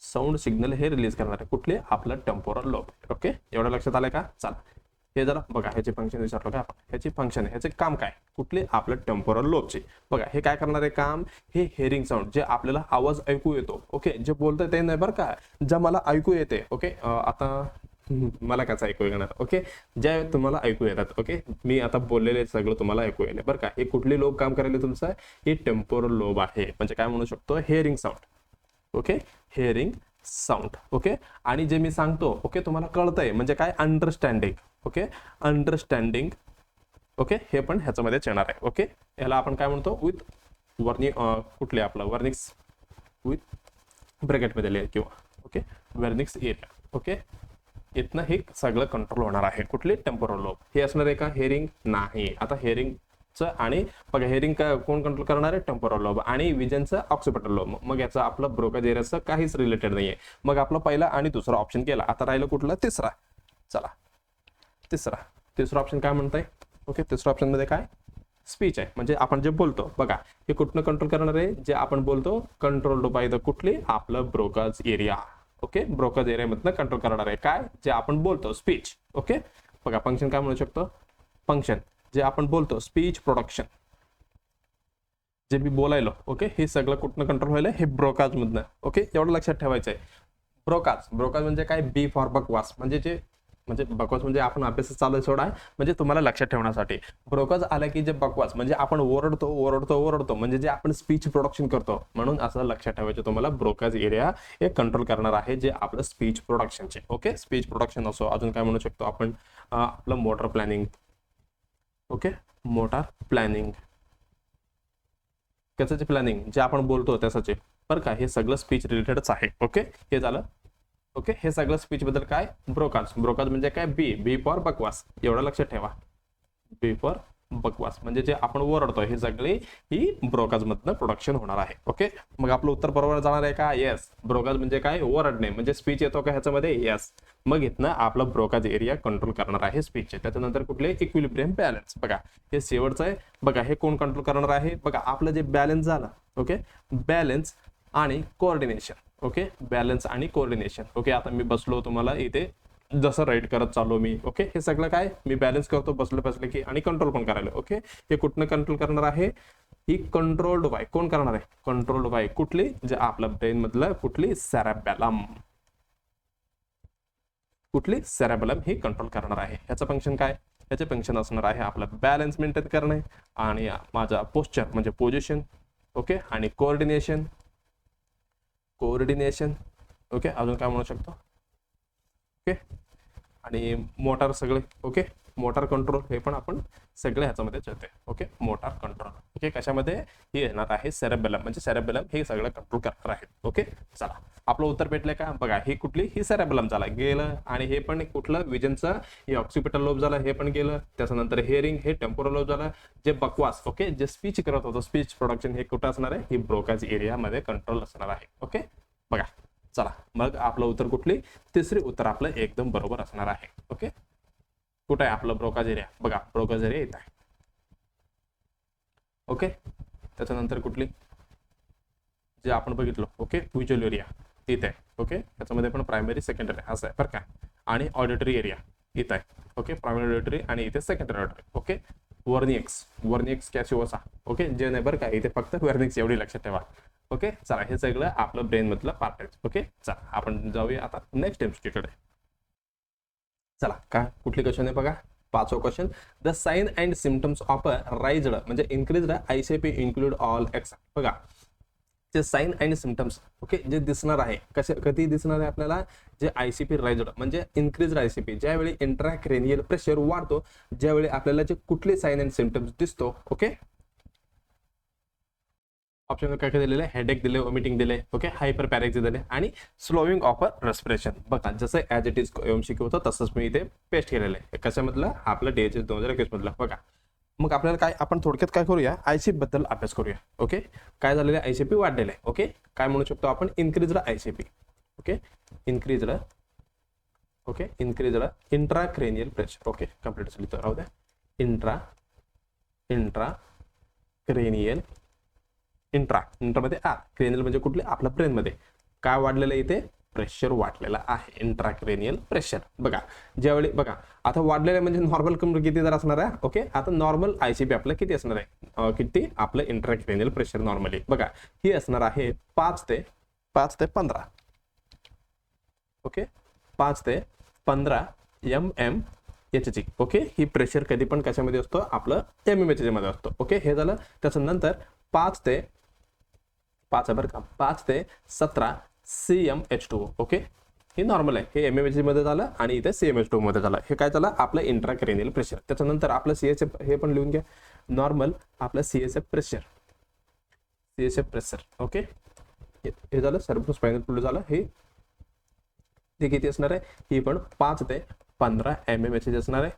साऊंड सिग्नल हे रिलीज करणार आहे. कुठले? आपलं टेम्पोरल लोब. ओके, एवढं लक्षात आलंय का? चला, हे जरा बघा, ह्याचे फंक्शन विचारलो का आपण? ह्याचे फंक्शन, ह्याचे काम काय? कुठले? आपलं टेम्पोरल लोबचे. बघा, हे काय करणार आहे काम? हे हेअरिंग साऊंड, जे आपल्याला आवाज ऐकू येतो. ओके, जे बोलतं ते नाही बरं का, जे मला ऐकू येते. ओके, आता मला कसं ऐकू येणार? ओके, ज्या तुम्हाला ऐकू येतात. ओके, मी आता बोललेले सगळं तुम्हाला ऐकू येईल बरं का. हे कुठली लोब काम करायला तुमचं? हे टेम्पोरल लोब आहे, म्हणजे काय म्हणू शकतो? Hearing sound. Okay, hearing sound. Okay, आणि जे मी सांगतो ओके तुम्हाला कळतंय म्हणजे काय? अंडरस्टँडिंग. Okay, understanding. ओके, हे पण ह्याच्यामध्येच येणार आहे. ओके, याला आपण काय म्हणतो? विथ कुठले आपलं वर्निक्स विथ ब्रॅकेटमध्ये लिहिलं किंवा ओके वर्निक्स एरिया. ओके, इथनं हे सगळं कंट्रोल होणार आहे. कुठली? Temporal lobe. हे असणार आहे का हेअरिंग? नाही. आता हेअरिंगचं आणि बघा हेअरिंग कोण कंट्रोल करणार आहे? Temporal lobe. आणि विजनचं ऑक्सिपिटल लोब. मग याचं आपलं ब्रोकेज एरियाचं काहीच रिलेटेड नाहीये. मग आपला पहिला आणि दुसरा ऑप्शन केला. आता राहिलं कुठला? तिसरा. चला तिसरा ऑप्शन काय म्हणताय? ओके, तिसऱ्या ऑप्शन मध्ये काय? स्पीच आहे, म्हणजे आपण जे बोलतो. बघा हे कुठनं कंट्रोल करणार आहे? जे आपण बोलतो कंट्रोल्ड बाय द कुठली? आपलं brokerage area. Okay, brokerage area मधनं कंट्रोल करणार आहे काय? जे आपण बोलतो स्पीच. ओके, बघा फंक्शन काय म्हणू शकतो? फंक्शन जे आपण बोलतो स्पीच प्रोडक्शन, जे मी बोलायलो. ओके, हे सगळं कुठनं कंट्रोल व्हायला? हे ब्रोकाज मधनं. ओके, एवढं लक्षात ठेवायचं आहे. ब्रोकाज म्हणजे काय? बी फॉर बकवास. म्हणजे बकवास म्हणजे आपण अभ्यास चालू सोडा, म्हणजे तुम्हाला लक्षात ठेवण्यासाठी. ब्रोकाज आला की जे बकवास म्हणजे आपण ओरडतो म्हणजे जे आपण स्पीच प्रोडक्शन करतो, म्हणून असं लक्षात ठेवायचं तुम्हाला. ब्रोकाज एरिया हे कंट्रोल करणार आहे जे आपलं स्पीच प्रोडक्शनचे. ओके, स्पीच प्रोडक्शन असो, अजून काय म्हणू शकतो आपण? आपलं motor planning. Okay, motor planning कशाचे? प्लॅनिंग जे आपण बोलतो त्याचे बरं का. हे सगळं स्पीच रिलेटेडच आहे. ओके, हे झालं. ओके, हे सगळं स्पीच बद्दल काय? ब्रोकाज म्हणजे काय? बी फॉर बकवास. एवढं लक्षात ठेवा. बी फॉर बकवास म्हणजे जे आपण ओरडतो हे सगळी ही ब्रोकाज मधनं प्रोडक्शन होणार आहे. ओके, मग आपलं उत्तर बरोबर जाणार आहे का? येस. ब्रोकाज म्हणजे काय? ओरडणे. म्हणजे स्पीच येतो का ह्याच्यामध्ये? येस. मग इथनं आपलं ब्रोकाज एरिया कंट्रोल करणार आहे स्पीचचे. त्याच्यानंतर कुठले? Equilibrium balance. बघा हे शेवटचं आहे. बघा हे कोण कंट्रोल करणार आहे? बघा आपलं जे बॅलन्स झालं. ओके, बॅलन्स आणि कोऑर्डिनेशन. ओके, बॅलन्स आणि कोऑर्डिनेशन. ओके, आता मी बसलो तुम्हाला इथे जसं राईट करत चाललो मी. ओके, हे सगळं काय? मी बॅलन्स करतो बसले की, आणि कंट्रोल पण करायला. ओके, हे कुठनं कंट्रोल करणार आहे? ही कंट्रोल्ड बाय कोण करणार आहे? कंट्रोल्ड बाय कुठली? जे आपल्या ब्रेन मधलं कुठली? सेरेबेलम. कुठली? सेरेबेलम ही कंट्रोल करणार आहे. ह्याचं फंक्शन काय? ह्याचे फंक्शन असणार आहे आपलं बॅलन्स मेंटेन करणे आणि माझा पोस्चर म्हणजे पोझिशन. ओके, आणि कोऑर्डिनेशन. ओके, अजून काय म्हणू शकतो? ओके, आणि मोटार सगळे. ओके, मोटार कंट्रोल हे पण आपण सगळे ह्याच्यामध्ये येते. Okay, motor control. ओके, कशामध्ये? हे येणार आहे सेरेबेलम, म्हणजे सेरेबेलम हे सगळं कंट्रोल करणार आहे. ओके, चला आपलं उत्तर भेटलंय का? बघा ही कुठली? ही सेरेबेलम झाला गेलं, आणि हे पण कुठलं? विजनचं हे ऑक्सिपिटल लोब झालं, हे पण गेलं. त्याच्यानंतर हिअरिंग हे टेम्पोरल लोब झालं. जे बकवास ओके जे स्पीच करत होतं स्पीच प्रोडक्शन हे कुठं असणार आहे? ही ब्रोकाज एरियामध्ये कंट्रोल असणार आहे. ओके, बघा चला मग आपलं उत्तर कुठली? तिसरी उत्तर आपलं एकदम बरोबर असणार आहे. ओके, कुठं आहे आपलं ब्रोकाज एरिया? बघा ब्रोकाज एरिया येत आहे. ओके, त्याच्यानंतर कुठली? जे आपण बघितलं ओके व्हिज्युअल एरिया इथे आहे. ओके, त्याच्यामध्ये पण प्रायमरी सेकंडरी असं आहे बरं का. आणि ऑडिटरी एरिया इथं आहे. ओके, प्रायमरी ऑडिटरी आणि इथे secondary auditory. Okay, vernix caseosa. Okay, जे नाही बरं का, इथे फक्त वर्निक्स एवढी लक्षात ठेवा. ओके, चला हे सगळं आपलं ब्रेन मधलं पार्ट आहे. ओके, चला आपण जाऊया आता नेक्स्ट एमसीक्यूकडे. चला काय कुठली क्वेश्चन आहे बघा. 5वा question. The sign and symptoms of a raised म्हणजे increased ICP include all except. बघा जे साइन अँड सिम्टम्स ओके जे दिसणार आहे कधी दिसणार आहे आपल्याला? जे आयसीपी राइज्ड म्हणजे इन्क्रीज्ड आयसीपी ज्यावेळी इंट्राक्रेनियल प्रेशर वाढतो, ज्यावेळी आपल्याला जे कुठले साइन अँड सिम्टम्स दिसतो. ओके, ऑप्शन काय काय दिलेले? हेडेक दिले, वॉमिटिंग दिले. ओके, हायपर पॅरेक्सिस दिले आणि स्लोविंग ऑफ रेस्पिरेशन. बघा जसं ॲज इट इज एमसीक्यू होतं तसंच मी इथे पेस्ट केलेलं आहे. कशामधलं? आपलं DHS 2021 मधलं. बघा मग आपल्याला काय आपण थोडक्यात काय करूया? आयसीपी बद्दल अभ्यास करूया. ओके, काय झालेलं आहे? आयसीपी वाढलेलं आहे. ओके, काय म्हणू शकतो आपण? Increased ICP. Okay, increased intracranial pressure. Okay, complete लिहितो राहू द्या. इंट्रामध्ये क्रेनियल म्हणजे कुठले? आपल्या ब्रेन मध्ये काय वाढलेलं आहे? इथे प्रेशर वाढलेला आहे, इंट्राक्रेनियल प्रेशर. बघा ज्यावेळी बघा आता वाढलेलं म्हणजे नॉर्मल किती जर असणार आहे? ओके, आता नॉर्मल आयसीपी आपलं किती असणार आहे? किती आपलं इंट्राक्रेनियल प्रेशर नॉर्मली बघा ही असणार आहे 5 ते 15. ओके, 5 ते 15 mmHg. ओके, ही प्रेशर कधी पण कशामध्ये असतो, आपलं mmHg मध्ये असतो. ओके, हे झालं. त्याच्यानंतर 5 ते 17 CmH2O. ओके, हे नॉर्मल आहे, हे mmHg मध्ये झालं आणि इथे CmH2O मध्ये झालं. हे काय झालं, आपलं इंट्राक्रेनियल प्रेशर. त्याच्यानंतर आपलं CSF हे पण लिहून घ्या, नॉर्मल आपलं CSF प्रेशर. ओके, हे झालं. सर्ब्रोस्पायनल फ्लुइड झालं. हे किती असणार आहे, ही पण 5 ते 15 mmHg असणार आहे.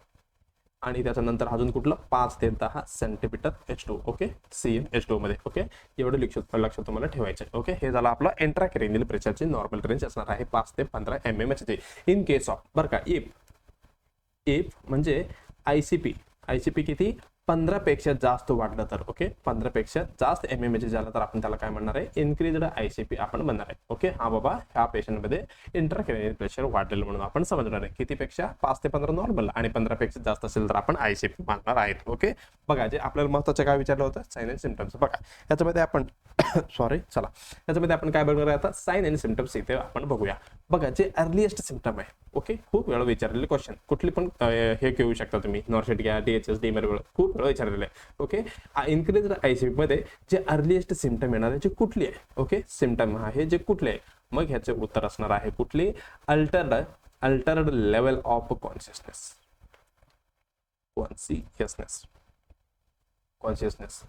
आणि त्याच्यानंतर अजून कुठलं 5 ते 10 सेंटीमीटर H2O. ओके, CmH2O मध्ये. ओके, एवढं लक्षात तुम्हाला ठेवायचं आहे. ओके, हे झालं आपलं इंट्राक्रेनियल प्रेशरची नॉर्मल रेंज असणार आहे 5 ते 15 mmHg. इन केस ऑफ बरं का, इफ म्हणजे ICP किती 15 पेक्षा जास्त वाढलं तर, ओके, 15 पेक्षा जास्त mmHg झालं तर आपण त्याला काय म्हणणार आहे, इन्क्रीज्ड ICP आपण म्हणणार आहे. ओके, हा बाबा ह्या पेशंटमध्ये इंट्राक्रेनियल प्रेशर वाढलेलं म्हणून आपण समजणार आहे. किती पेक्षा, 5 ते 15 नॉर्मल, आणि 15 पेक्षा जास्त असेल तर आपण ICP मानणार आहेत. ओके, बघा जे आपल्याला महत्त्वाचं काय विचारलं होतं, साइन अँड सिम्पटम्स. बघा याच्यामध्ये आपण याच्यामध्ये आपण काय बघणार आहे आता, साइन अँड सिम्पटम्स इथे आपण बघूया. बघा जे अर्लीएस्ट सिम्पटम आहे, ओके, खूप वेळा विचारलेले क्वेश्चन, कुठली पण हे घेऊ शकता तुम्ही, नॉर्सेट घ्या, DHS, डीमेर, खूप वेळा विचारलेले आहे. ओके, इन्क्रीज्ड ICP मध्ये जे अर्लीएस्ट सिम्पटम येणार आहे, जे कुठली आहे, ओके, सिम्पटम आहे जे कुठले आहे, मग ह्याचे उत्तर असणार आहे कुठली, Altered level of consciousness.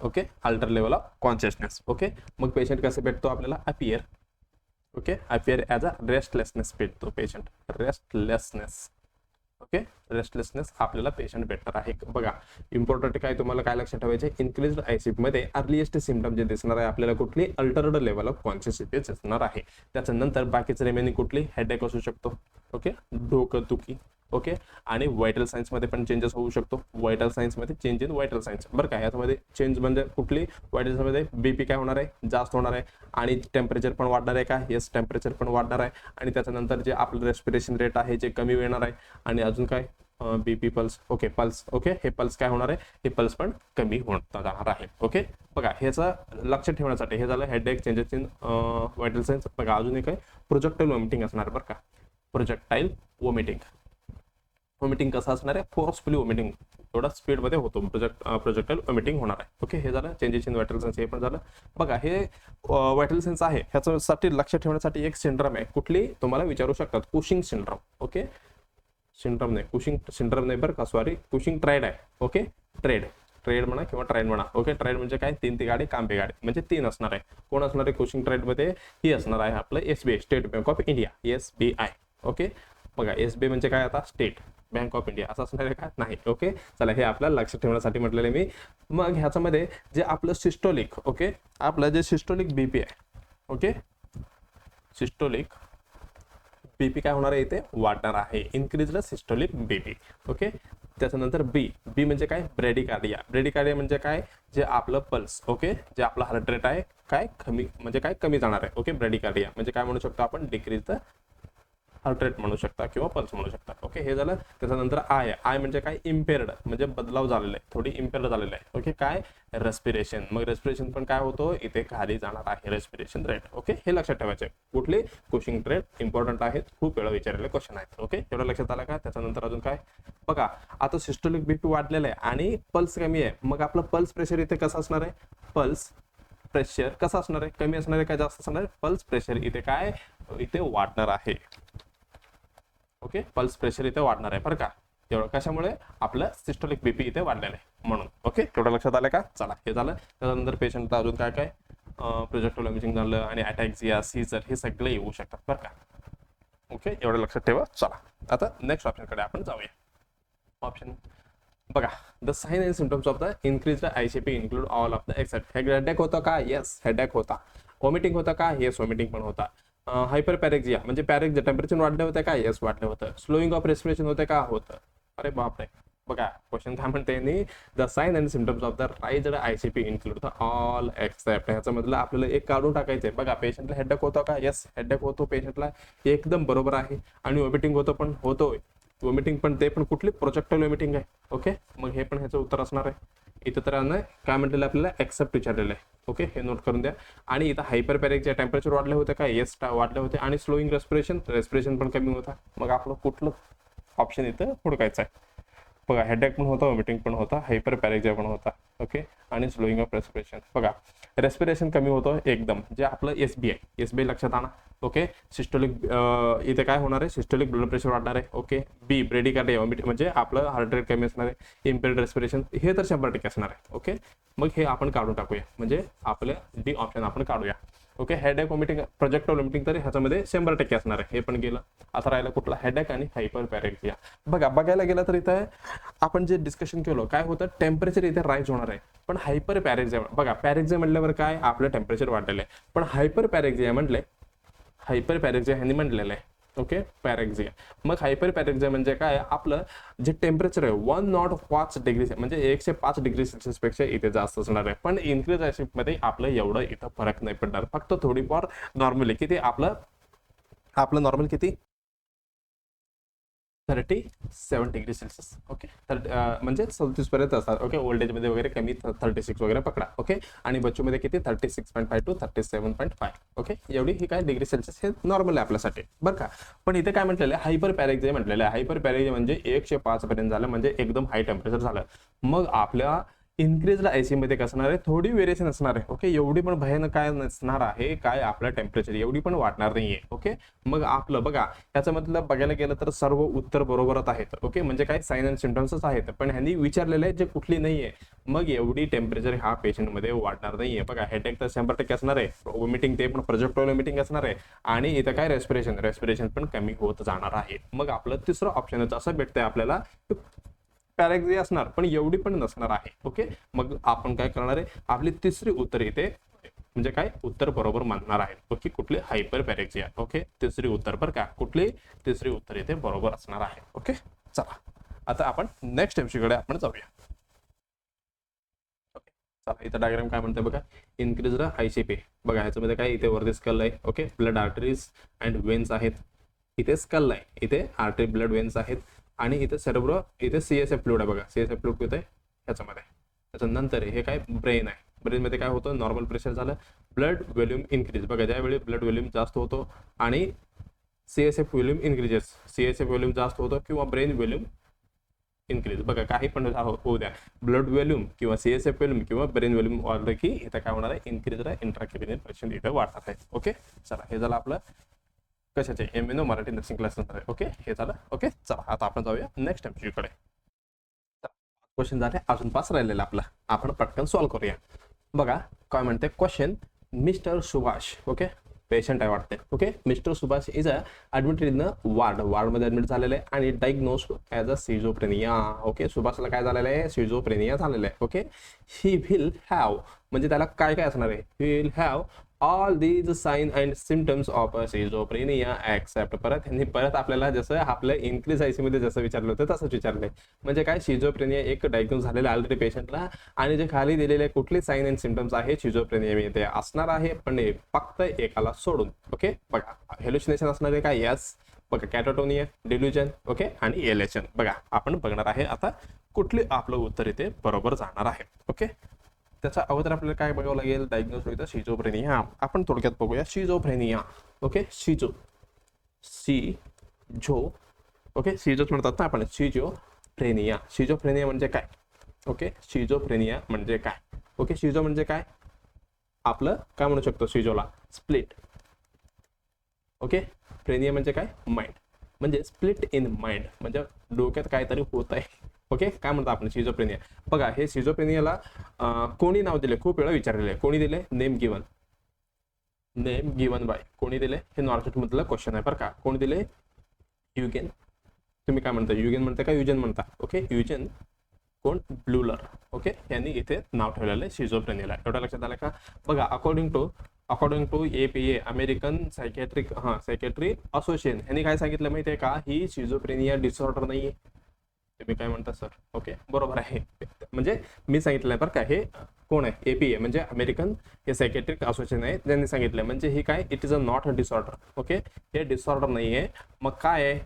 Okay, alter level of consciousness. Okay, मग पेशंट कसे भेटतो आपल्याला, appear. Okay, appear as a restlessness भेटतो पेशंट, रेस्टलेसनेस आपल्याला पेशंट भेटणार आहे. बघा इम्पॉर्टंट काय तुम्हाला काय लक्षात ठेवायचे, इन्क्रीज्ड ICP मध्ये अर्लीएस्ट सिम्पटम जे दिसणार आहे आपल्याला कुठली, अल्टर्ड लेवल ऑफ कॉन्शियसनेस दिसणार आहे. त्याच्यानंतर बाकीचे रिमेनिंग कुठली, हेडेक असू शकतो. ओके, डोकं दुखी. ओके, आणि व्हायटल सायन्स मध्ये पण चेंजेस होऊ शकतो. व्हायटल सायन्स मध्ये चेंज इन व्हायटल सायन्स. बरं का, याच्यामध्ये चेंज म्हणजे कुठली, व्हायटल मध्ये BP काय होणार आहे, जास्त होणार आहे. आणि टेम्परेचर पण वाढणार आहे का, येस, टेम्परेचर पण वाढणार आहे. आणि त्याच्यानंतर जे आपलं रेस्पिरेशन रेट आहे जे कमी येणार आहे. आणि अजून काय, BP, pulse. Okay, pulse. Okay, हे पल्स काय होणार आहे, हे पल्स पण कमी होत जाणार आहे. ओके, बघा ह्याचं लक्ष ठेवण्यासाठी हे झालं headache, changes in vital science. बघा अजून एक आहे प्रोजेक्टाईल वॉमिटिंग असणार. बरं का, प्रोजेक्टाईल वॉमिटिंग कसं असणार आहे, फोर्सफुली वॉमिटिंग, थोडा स्पीडमध्ये होतो, प्रोजेक्टाईल वॉमिटिंग होणार आहे. ओके, हे झालं चेंजेस इन व्हायटल सायन्स, हे पण झालं. बघा हे व्हायटल सायन्स आहे, ह्याच्यासाठी लक्ष ठेवण्यासाठी एक सिंड्रम आहे, कुठली तुम्हाला विचारू शकतात, Cushing syndrome. Okay, Cushing syndrome नाही बरं का, सॉरी, कुशिंग ट्राइड आहे. ओके, ट्रेड म्हणा किंवा ट्राइड म्हणा. ओके, ट्राइड म्हणजे काय, 3 तिगाडे कांबे गाडे, म्हणजे 3 असणार आहे. कोण असणार आहे कुशिंग ट्राइड मध्ये, ही असणार आहे आपलं SBI, state bank of India, SBI. Okay, बघा SBI म्हणजे काय आता, स्टेट बँक ऑफ इंडिया असं असणार आहे का, नाही. ओके, चला हे आपल्याला लक्षात ठेवण्यासाठी म्हटलेलं मी. मग ह्याच्यामध्ये जे आपलं सिस्टोलिक, ओके, आपलं जे सिस्टोलिक BP आहे, ओके, सिस्टोलिक BP काय होणार आहे, इथे वाढणार आहे, इन्क्रीज्ड सिस्टोलिक BP. ओके, त्याच्यानंतर बी म्हणजे काय, ब्रेडिकार्डिया म्हणजे काय, जे आपलं पल्स, ओके, जे आपलं हार्ट रेट आहे काय कमी जाणार आहे. ओके, ब्रेडिकार्डिया म्हणजे काय म्हणू शकतो आपण, डिक्रीज द हार्ट रेट म्हणू शकता किंवा पल्स म्हणू शकता. ओके, हे झालं. त्याच्यानंतर आय म्हणजे काय, इम्पेअर्ड म्हणजे बदलाव झालेला आहे, थोडी इम्पेअर्ड झालेलं आहे. ओके, काय, रेस्पिरेशन, मग रेस्पिरेशन पण काय होतो, इथे खाली जाणार आहे, रेस्पिरेशन रेट. ओके, हे लक्षात ठेवायचे. कुठले, कुशिंग रेट इम्पॉर्टंट आहेत, खूप वेळा विचारलेले क्वेश्चन आहेत. ओके, एवढं लक्षात आलं का. त्याच्यानंतर अजून काय, बघा आता सिस्टोलिक BP वाढलेलं आहे आणि पल्स कमी आहे, मग आपलं पल्स प्रेशर इथे कसं असणार आहे, पल्स प्रेशर कसं असणार आहे, कमी असणार आहे काय जास्त असणार आहे, पल्स प्रेशर इथे काय, इथे वाढणार आहे. ओके, पल्स प्रेशर इथे वाढणार आहे बरं का, एवढं कशामुळे, आपलं सिस्टोलिक BP इथे वाढलेलं आहे म्हणून. ओके, तेवढं लक्षात आलं का. चला हे झालं. त्यानंतर पेशंटला अजून काय काय, प्रोजेक्टाईल वॉमिटिंग झालं आणि अटॅक्सिया, सीझर हे सगळे येऊ शकतात बरं का. ओके, एवढं लक्षात ठेवा. चला आता नेक्स्ट ऑप्शनकडे आपण जाऊया. ऑप्शन बघा, the sign and symptoms of the increased ICP include all of the except. Headache होतं का, येस, हेडेक होता. वॉमिटिंग होता का, येस, वॉमिटिंग पण होता. हायपरपॅरेक्सिया म्हणजे पॅरेक्सिया, टेम्परेचर वाढले होते का, येस वाढले होतं. स्लोइंग ऑफ रेस्पिरेशन होते का, होतं. अरे बापरे, बघा क्वेश्चन काय म्हणते, the sign and symptoms of the raised ICP include the all except. ह्याचं मधलं आपल्याला एक काढून टाकायचंय. बघा पेशंटला हेडेक होतो का, येस, हेडेक होतो पेशंटला, एकदम बरोबर आहे. आणि वॉमिटिंग होतं पण होतोय, वॉमिटिंग पण ते पण कुठली, प्रोजेक्टाईल वॉमिटिंग आहे. ओके, मग हे पण ह्याचं उत्तर असणार आहे. इथं तर काय म्हटलेलं आपल्याला, एक्सेप्ट विचारलेलं आहे. ओके, हे नोट करून द्या. आणि इथं हायपरपॅरेक्सिया, टेम्परेचर वाढले होते का, येस वाढले होते. आणि स्लोइंग रेस्पिरेशन पण कमी होता. मग आपलं कुठलं ऑप्शन इथं हुडकायचा आहे. बघा हेडेक पण होता, वॉमिटिंग पण होता, हायपर पॅरेक्झिया पण होता. ओके, आणि स्लोईंग ऑफ रेस्पिरेशन. बघा रेस्पिरेशन कमी होतं एकदम, जे आपलं एसबीआय लक्षात आणा. ओके, सिस्टोलिक इथे काय होणार आहे, सिस्टोलिक ब्लड प्रेशर वाढणार आहे. ओके, बी ब्रेडिकार्डिया म्हणजे आपलं हार्ट रेट कमी असणार आहे. इम्पेअर्ड रेस्पिरेशन हे तर 100% असणार आहे. ओके, मग हे आपण काढून टाकूया, म्हणजे आपलं डी ऑप्शन आपण काढूया. Okay, headache vomiting projectile vomiting तर ह्याच्यामध्ये 100% असणार आहे, हे पण गेलं. आता राहिलं कुठला, हेडेक आणि हायपर पॅरेक्झिया. बघायला गेलं तर इथं आपण जे डिस्कशन केलं काय होतं, टेम्परेचर इथे राईज होणार आहे. पण हायपर पॅरेक्झिया बघा, पॅरेक्झिया म्हटल्यावर काय आपलं टेम्परेचर वाढलेलं आहे. पण हायपर पॅरेक्झिया ह्यांनी म्हटलेलं आहे. ओके, पॅरेक्झिया. मग हायपर पॅरेक्झिया म्हणजे काय, आपलं जे टेम्परेचर आहे 105 डिग्री म्हणजे 105 डिग्री सेल्सिअस पेक्षा इथे जास्त असणार आहे. पण इन्क्रीज मध्ये आपलं एवढं इथं फरक नाही पडणार, फक्त थोडीफार नॉर्मली किती आपलं नॉर्मल किती 37 डिग्री सेल्सिअस. ओके, म्हणजे 37 पर्यंत असतात. ओके, ओल्ड एज मध्ये वगैरे कमी 36 वगैरे पकडा. ओके, आणि बच्चूमध्ये किती 36.5 to 37.5. ओके, एवढी ही काय डिग्री सेल्सिअस हे नॉर्मल आहे आपल्यासाठी, बरं का. पण इथे काय म्हटलेलं आहे, हायपर पॅरेक्झिया म्हटलेलं आहे. हायपर पॅरेक्झिया म्हणजे 105 पर्यंत झालं, म्हणजे एकदम हाय टेम्परेचर झालं. मग आपल्या इन्क्रीजला आयसी मध्ये कसं असणार आहे, थोडी व्हेरिएशन असणार आहे. ओके, एवढी पण भयानक काय नसणार आहे, काय आपलं टेम्परेचर एवढी पण वाढणार नाहीये. ओके, मग आपलं बघा याचा मतलब बघायला गेलं तर सर्व उत्तर बरोबरच आहेत. ओके, म्हणजे काय साइन अँड सिम्पटम्सच आहेत, पण ह्यांनी विचारलेलं आहे जे कुठली नाहीये. मग एवढी टेम्परेचर ह्या पेशंट मध्ये वाढणार नाहीये. बघा हेडेक तर 100% असणार आहे, वॉमिटिंग ते पण प्रोजेक्टाइल वॉमिटिंग असणार आहे, आणि इथं काय रेस्पिरेशन पण कमी होत जाणार आहे. मग आपलं तिसरं ऑप्शन असं भेटतंय आपल्याला, पॅरेक्झिया असणार पण एवढी पण नसणार आहे. ओके, मग आपण काय करणार आहे, आपली तिसरी उत्तर इथे म्हणजे काय उत्तर बरोबर मानणार आहे. ओके, कुठले हायपर पॅरेक्झिया. ओके, तिसरी उत्तर बरं का, कुठली तिसरी उत्तर इथे बरोबर असणार आहे. ओके, चला आता आपण नेक्स्ट एमसीकडे आपण जाऊया. ओके, चला इथं डायग्राम काय म्हणते बघा, इन्क्रीज आयसीपी. बघा ह्याच्यामध्ये काय इथे वरती स्कल आहे. Okay, blood arteries and veins आहेत. इथे स्कल आहे, इथे आर्टरी ब्लड वेन्स आहेत, आणि इथे सेरेब्रो, इथे सीएसएफ फ्लुइड आहे. बघा सीएसएफ फ्लुइड कुठे ह्याच्यामध्ये. त्याच्यानंतर हे काय ब्रेन आहे. ब्रेन मध्ये काय होतं, नॉर्मल प्रेशर झालं, ब्लड व्हॉल्यूम इन्क्रीज. बघा ज्यावेळी ब्लड व्हॉल्यूम जास्त होतो आणि CSF volume increases, CSF volume जास्त होतो किंवा ब्रेन व्हॉल्यूम इन्क्रीज. बघा काही पण होऊ द्या, ब्लड व्हॉल्यूम किंवा सीएसएफ व्हॉल्यूम किंवा ब्रेन व्हॉल्यूम वाढलं की इथं काय होणार आहे, इन्क्रीज इंट्राक्रेनियल प्रेशर इथं वाढतात आहे. ओके, चला हे झालं आपलं कशाचे MNO मराठी नर्सिंग क्लास आहे. ओके, हे झालं. ओके, चला आता आपण जाऊया नेक्स्ट एमसीकडे. क्वेश्चन झाले, अजून 5 राहिलेला आपला, आपण पटकन सॉल्व्ह करूया. बघा काय म्हणते question, mister Subhash. Okay, patient आहे वाटते. Okay, mister Subhash is admitted in वार्डमध्ये ॲडमिट झालेलं आहे आणि diagnosed as a schizophrenia. Okay, सुभाषला काय झालेलं आहे, सिझोफ्रेनिया झालेलं आहे. ओके, ही विल हॅव म्हणजे त्याला काय काय असणार आहे, he will have all these sign and symptoms of schizophrenia except. परत आपल्याला जसं आपल्या इन्क्रीज आयसी मध्ये जसं विचारलं होतं तसंच विचारलंय. म्हणजे काय, सिझोफ्रेनिया एक डायग्नोज झालेला ऑलरेडी पेशंटला, आणि जे खाली दिलेले कुठले साइन अँड सिम्पटम्स आहे सिझोफ्रेनिया ते असणार आहे, पण फक्त एकाला सोडून. ओके, बघा हेल्युसिनेशन असणार आहे काय, यस. बघा कॅटाटोनिया, डिल्युजन. ओके, आणि एलेशन. बघा आपण बघणार आहे आता कुठले आपलं उत्तर इथे बरोबर जाणार आहे. ओके, त्याच्या अगोदर आपल्याला काय बघावं लागेल, डायग्नोज होईल शिझोफ्रेनिया. आपण थोडक्यात बघूया शिझोफ्रेनिया. ओके, ओके, सिजोच म्हणतात ना आपण, शिझोफ्रेनिया म्हणजे काय. ओके, शिझोफ्रेनिया म्हणजे काय. ओके, शिझो म्हणजे काय, आपलं काय म्हणू शकतो शिझोला, स्प्लिट. ओके, फ्रेनिया म्हणजे काय, माइंड, म्हणजे स्प्लिट इन माइंड, म्हणजे डोक्यात काहीतरी होत आहे. ओके, काय म्हणतो आपण शिझोफ्रेनिया. बघा हे शिझोफ्रेनियाला कोणी नाव दिले, खूप वेळा विचारलेले, कोणी दिले, नेम गिवन बाय, कोणी दिले, हे नॉर्थ मधला क्वेश्चन आहे बरं का. कोणी दिले, युगेन. तुम्ही काय म्हणता, युगेन म्हणता का युजन म्हणता. ओके, युजन कोण, ब्लूलर. ओके, यांनी इथे नाव ठेवलेलं आहे शिझोफ्रेनियाला. एवढं लक्षात आलं का. बघा according to APA American psychiatry association यांनी काय सांगितलं माहिती आहे का, ही शिझोफ्रेनिया डिसऑर्डर नाहीये. तुम्ही काय म्हणता सर. ओके, बरोबर आहे, म्हणजे मी सांगितलं आहे बरं का, हे कोण आहे, APA म्हणजे अमेरिकन हे सायकॅट्रिक असोसिएशन आहे, त्यांनी सांगितलं म्हणजे ही काय, it is a not a disorder. Okay, हे डिसऑर्डर नाही आहे. मग काय आहे,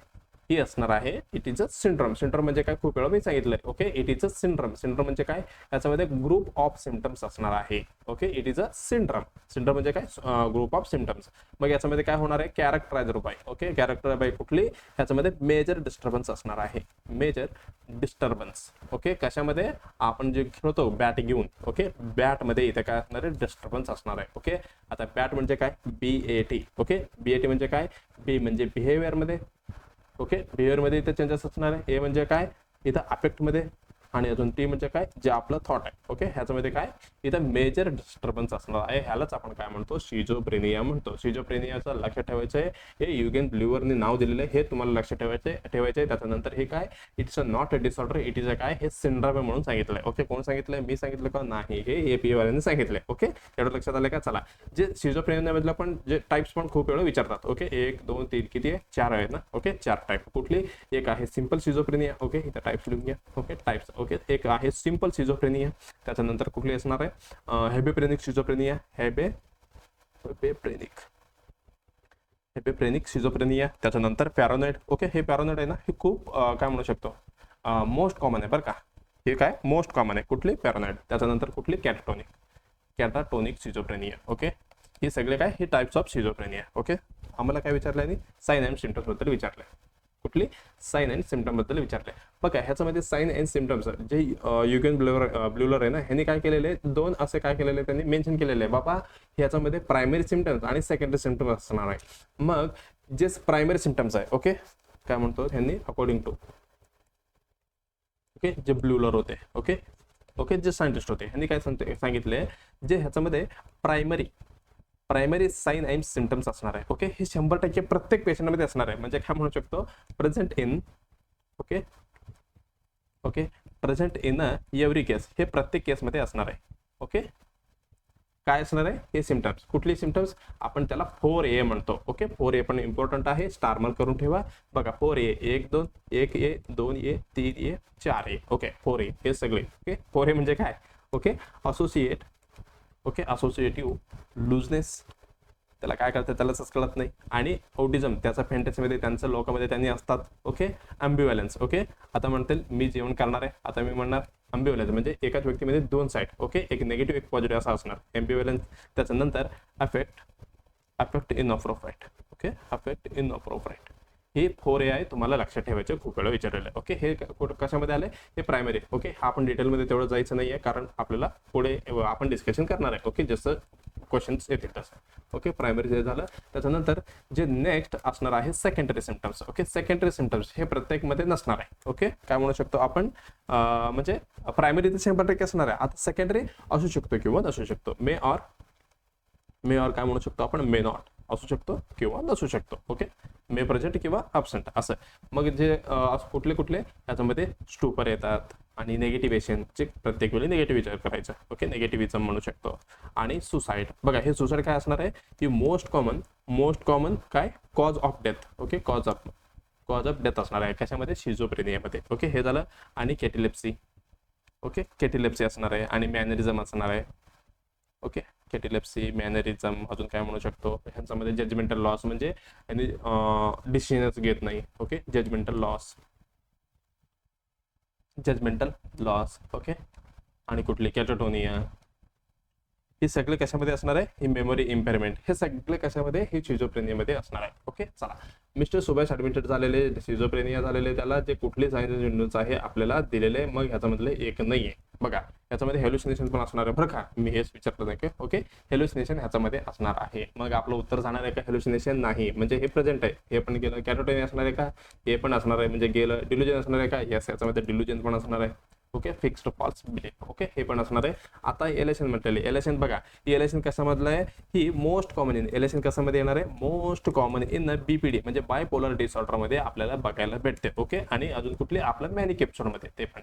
ही असणार आहे it is a syndrome. Syndrome म्हणजे काय खूप वेळा मी सांगितलंय. Okay, it is a syndrome. Syndrome म्हणजे काय, याच्यामध्ये ग्रुप ऑफ सिम्पटम्स असणार आहे. Okay, it is a syndrome. Syndrome म्हणजे काय, ग्रुप ऑफ सिम्पटम्स. मग याच्यामध्ये काय होणार आहे, कॅरेक्टरायझर बाय. ओके, कॅरेक्टर बाय कुठली, याच्यामध्ये मेजर डिस्टर्बन्स असणार आहे. Major disturbance. ओके, कशामध्ये, आपण जे खेळतो बॅट घेऊन. ओके, बॅट मध्ये इथे काय असणार आहे, डिस्टर्बन्स असणार आहे. ओके, आता बॅट म्हणजे काय, BAT. ओके, BAT म्हणजे काय, बी म्हणजे बिहेवियर मध्ये. ओके, बिहेवियर मध्ये इथे चेंजेस असणार आहे. ए म्हणजे काय, इथं अफेक्ट मध्ये. आणि अजून टी म्हणजे काय, जे आपलं थॉट आहे. ओके, ह्याच्यामध्ये काय, इथं मेजर डिस्टर्बन्स असणार आहे. ह्यालाच आपण काय म्हणतो, शिझोफ्रेनिया म्हणतो. शिझोफ्रेनियाचं लक्षात ठेवायचं आहे, हे युगेन ब्ल्युअरने नाव दिलेलं आहे, हे तुम्हाला लक्षात ठेवायचे. त्याच्यानंतर हे काय, it's a not a disorder, it is a काय, हे सिंड्रोम आहे म्हणून सांगितलंय. ओके, कोण सांगितलंय, मी सांगितलं का, नाही, हे APA वाल्यांनी सांगितलंय. ओके, एवढं लक्षात आलं का. चला, जे शिझोफ्रेनिया मधलं पण जे टाइप्स पण खूप वेळा विचारतात. ओके, 1 2 3 किती आहे, 4 आहेत ना. Okay, 4 type. कुठली, एक आहे सिंपल शिझोफ्रेनिया. ओके, इथं टाइप्स लिहून घ्या. Okay, types. ओके, एक आहे सिंपल शिझोफ्रेनिया. त्याच्यानंतर कुठली असणार आहे, हेबेप्रेनिक शिझोफ्रेनिया. हेबेप्रेनिक शिझोफ्रेनिया. त्याच्यानंतर पॅरानॉइड. ओके, हे पॅरानॉइड आहे ना, हे खूप काय म्हणू शकतो, मोस्ट कॉमन आहे बरं का. हे काय मोस्ट कॉमन आहे, कुठली, पॅरानॉइड. त्याच्यानंतर कुठली, कॅटाटोनिक शिझोफ्रेनिया. ओके, हे सगळे काय, हे टाइप्स ऑफ शिझोफ्रेनिया. ओके, आम्हाला काय विचारलं आणि साइन अँड सिम्पटम्स बद्दल विचारलंय. कुठली, साइन अँड सिम्पटम बद्दल विचारले. बघा, ह्याच्यामध्ये साइन अँड सिम्पटम्स जे युगेन ब्ल्युलर आहे ना, ह्यांनी काय केलेले, दोन असे काय केलेले, त्यांनी मेन्शन केलेले आहे बाबा, ह्याच्यामध्ये प्रायमरी सिम्पटम्स आणि सेकंडरी सिम्पटम्स असणार आहे. मग जे प्रायमरी सिम्पटम्स आहे, ओके, काय म्हणतो ह्यांनी, अकॉर्डिंग टू, ओके, जे ब्ल्युलर होते. ओके, ओके, जे सायंटिस्ट होते, ह्यांनी काय सांगितले, जे ह्याच्यामध्ये प्रायमरी साइन अँड सिम्पटम्स असणार आहे. ओके, हे 100% प्रत्येक पेशंटमध्ये असणार आहे. म्हणजे काय म्हणू शकतो, present in, okay, present in every case, हे प्रत्येक केसमध्ये असणार आहे. ओके, काय असणार आहे, हे सिम्पटम्स. कुठली सिम्पटम्स, आपण त्याला 4A म्हणतो. ओके, 4A पण इम्पॉर्टंट आहे, स्टार मार्क करून ठेवा. बघा, 4A, 1 2, 1A 2A 3A 4A. Okay, 4A हे सगळे. ओके, 4A म्हणजे काय, ओके, असोसिएट. ओके, असोसिएटिव्ह लुजनेस, त्याला काय करतात त्यालाच कळत नाही. आणि ऑटिझम, त्याचा फॅन्टसीमध्ये त्यांचं लोकांमध्ये त्यांनी असतात. ओके, अम्बिव्हॅलन्स. ओके, आता म्हणतील मी जेवण करणार आहे, आता मी म्हणणार अम्बिव्हॅलन्स म्हणजे एकाच व्यक्तीमध्ये दोन साईड. ओके, एक निगेटिव्ह एक पॉझिटिव्ह असा असणार अम्बिव्हॅलन्स. त्याच्यानंतर affect inappropriate. Okay, affect inappropriate, हे 4A आहे, तुम्हाला लक्षात ठेवायचं, खूप वेळा विचारलेलं आहे. ओके, हे कशामध्ये आले, हे प्रायमरी. ओके, हा आपण डिटेलमध्ये तेवढं जायचं नाही आहे, कारण आपल्याला पुढे आपण डिस्कशन करणार आहे. ओके, जसं क्वेश्चन्स येतील तसं. ओके, प्रायमरी जे झालं. त्याच्यानंतर जे नेक्स्ट असणार आहे secondary symptoms. Okay, secondary symptoms हे प्रत्येकमध्ये नसणार आहे. ओके, काय म्हणू शकतो आपण, म्हणजे प्रायमरी तर 100% असणार आहे. आता सेकंडरी असू शकतो किंवा नसू शकतो. मे ऑर काय म्हणू शकतो आपण, मे नॉट असू शकतो किंवा नसू शकतो. ओके, मे प्रेझेंट किंवा अब्सेंट असं. मग जे कुठले याच्यामध्ये स्टूपर येतात आणि नेगेटिव्हेशनचे प्रत्येक वेळी निगेटिव्ह विचार करायचा. ओके, निगेटिव्हिझम म्हणू शकतो. आणि सुसाईड. बघा, हे सुसाईड काय असणार आहे, की मोस्ट कॉमन काय, cause of death. Okay, cause of death असणार आहे कशामध्ये, शिझोफ्रेनियामध्ये. ओके, हे झालं. आणि केटिलेप्सी. ओके, केटिलेप्सी असणार आहे. आणि मॅनरिझम असणार आहे. ओके, केटिलेप्सी, मॅनरिझम, अजून काय म्हणू शकतो, ह्यांच्यामध्ये जजमेंटल लॉस, म्हणजे यांनी डिसिजनच घेत नाही. Okay, judgemental loss. ओके, आणि कुठली, कॅटाटोनिया, हे सगळे कशामध्ये असणार आहे, ही मेमरी इम्पेअरमेंट, हे सगळे कशामध्ये, हे शिझोफ्रेनियामध्ये असणार आहे. ओके, चला, मिस्टर सुभाष ॲडमिटेड झालेले, शिझोफ्रेनिया झालेले, त्याला जे कुठले सायन्स आहे आपल्याला दिलेले, मग ह्याच्यामधले एक नाही आहे. बघा, ह्याच्यामध्ये हेल्युसिनेशन पण असणार आहे बरं का, मी हेच विचारलं नाही. ओके, हेल्युसिनेशन ह्याच्यामध्ये असणार आहे. मग आपलं उत्तर जाणार आहे का, हेल्युसिनेशन नाही, म्हणजे हे प्रेझेंट आहे, हे पण गेलं. कॅटाटोनिया असणार आहे का, हे पण असणार आहे, म्हणजे गेलं. डिल्युजन असणार आहे का, यस, याच्यामध्ये डिल्युजन पण असणार आहे. Okay, fixed false belief. Okay, हे पण असणार आहे. आता एलेशन म्हटलेले, एलेशन बघा, ही एलेशन कशामधलं आहे, ही मोस्ट कॉमन इन, एलेशन कशामध्ये येणार आहे, मोस्ट कॉमन इन BPD म्हणजे बायपोलर डिसऑर्डरमध्ये आपल्याला बघायला भेटते. ओके, आणि अजून कुठले, आपलं मॅनिक एपिसोडमध्ये, ते पण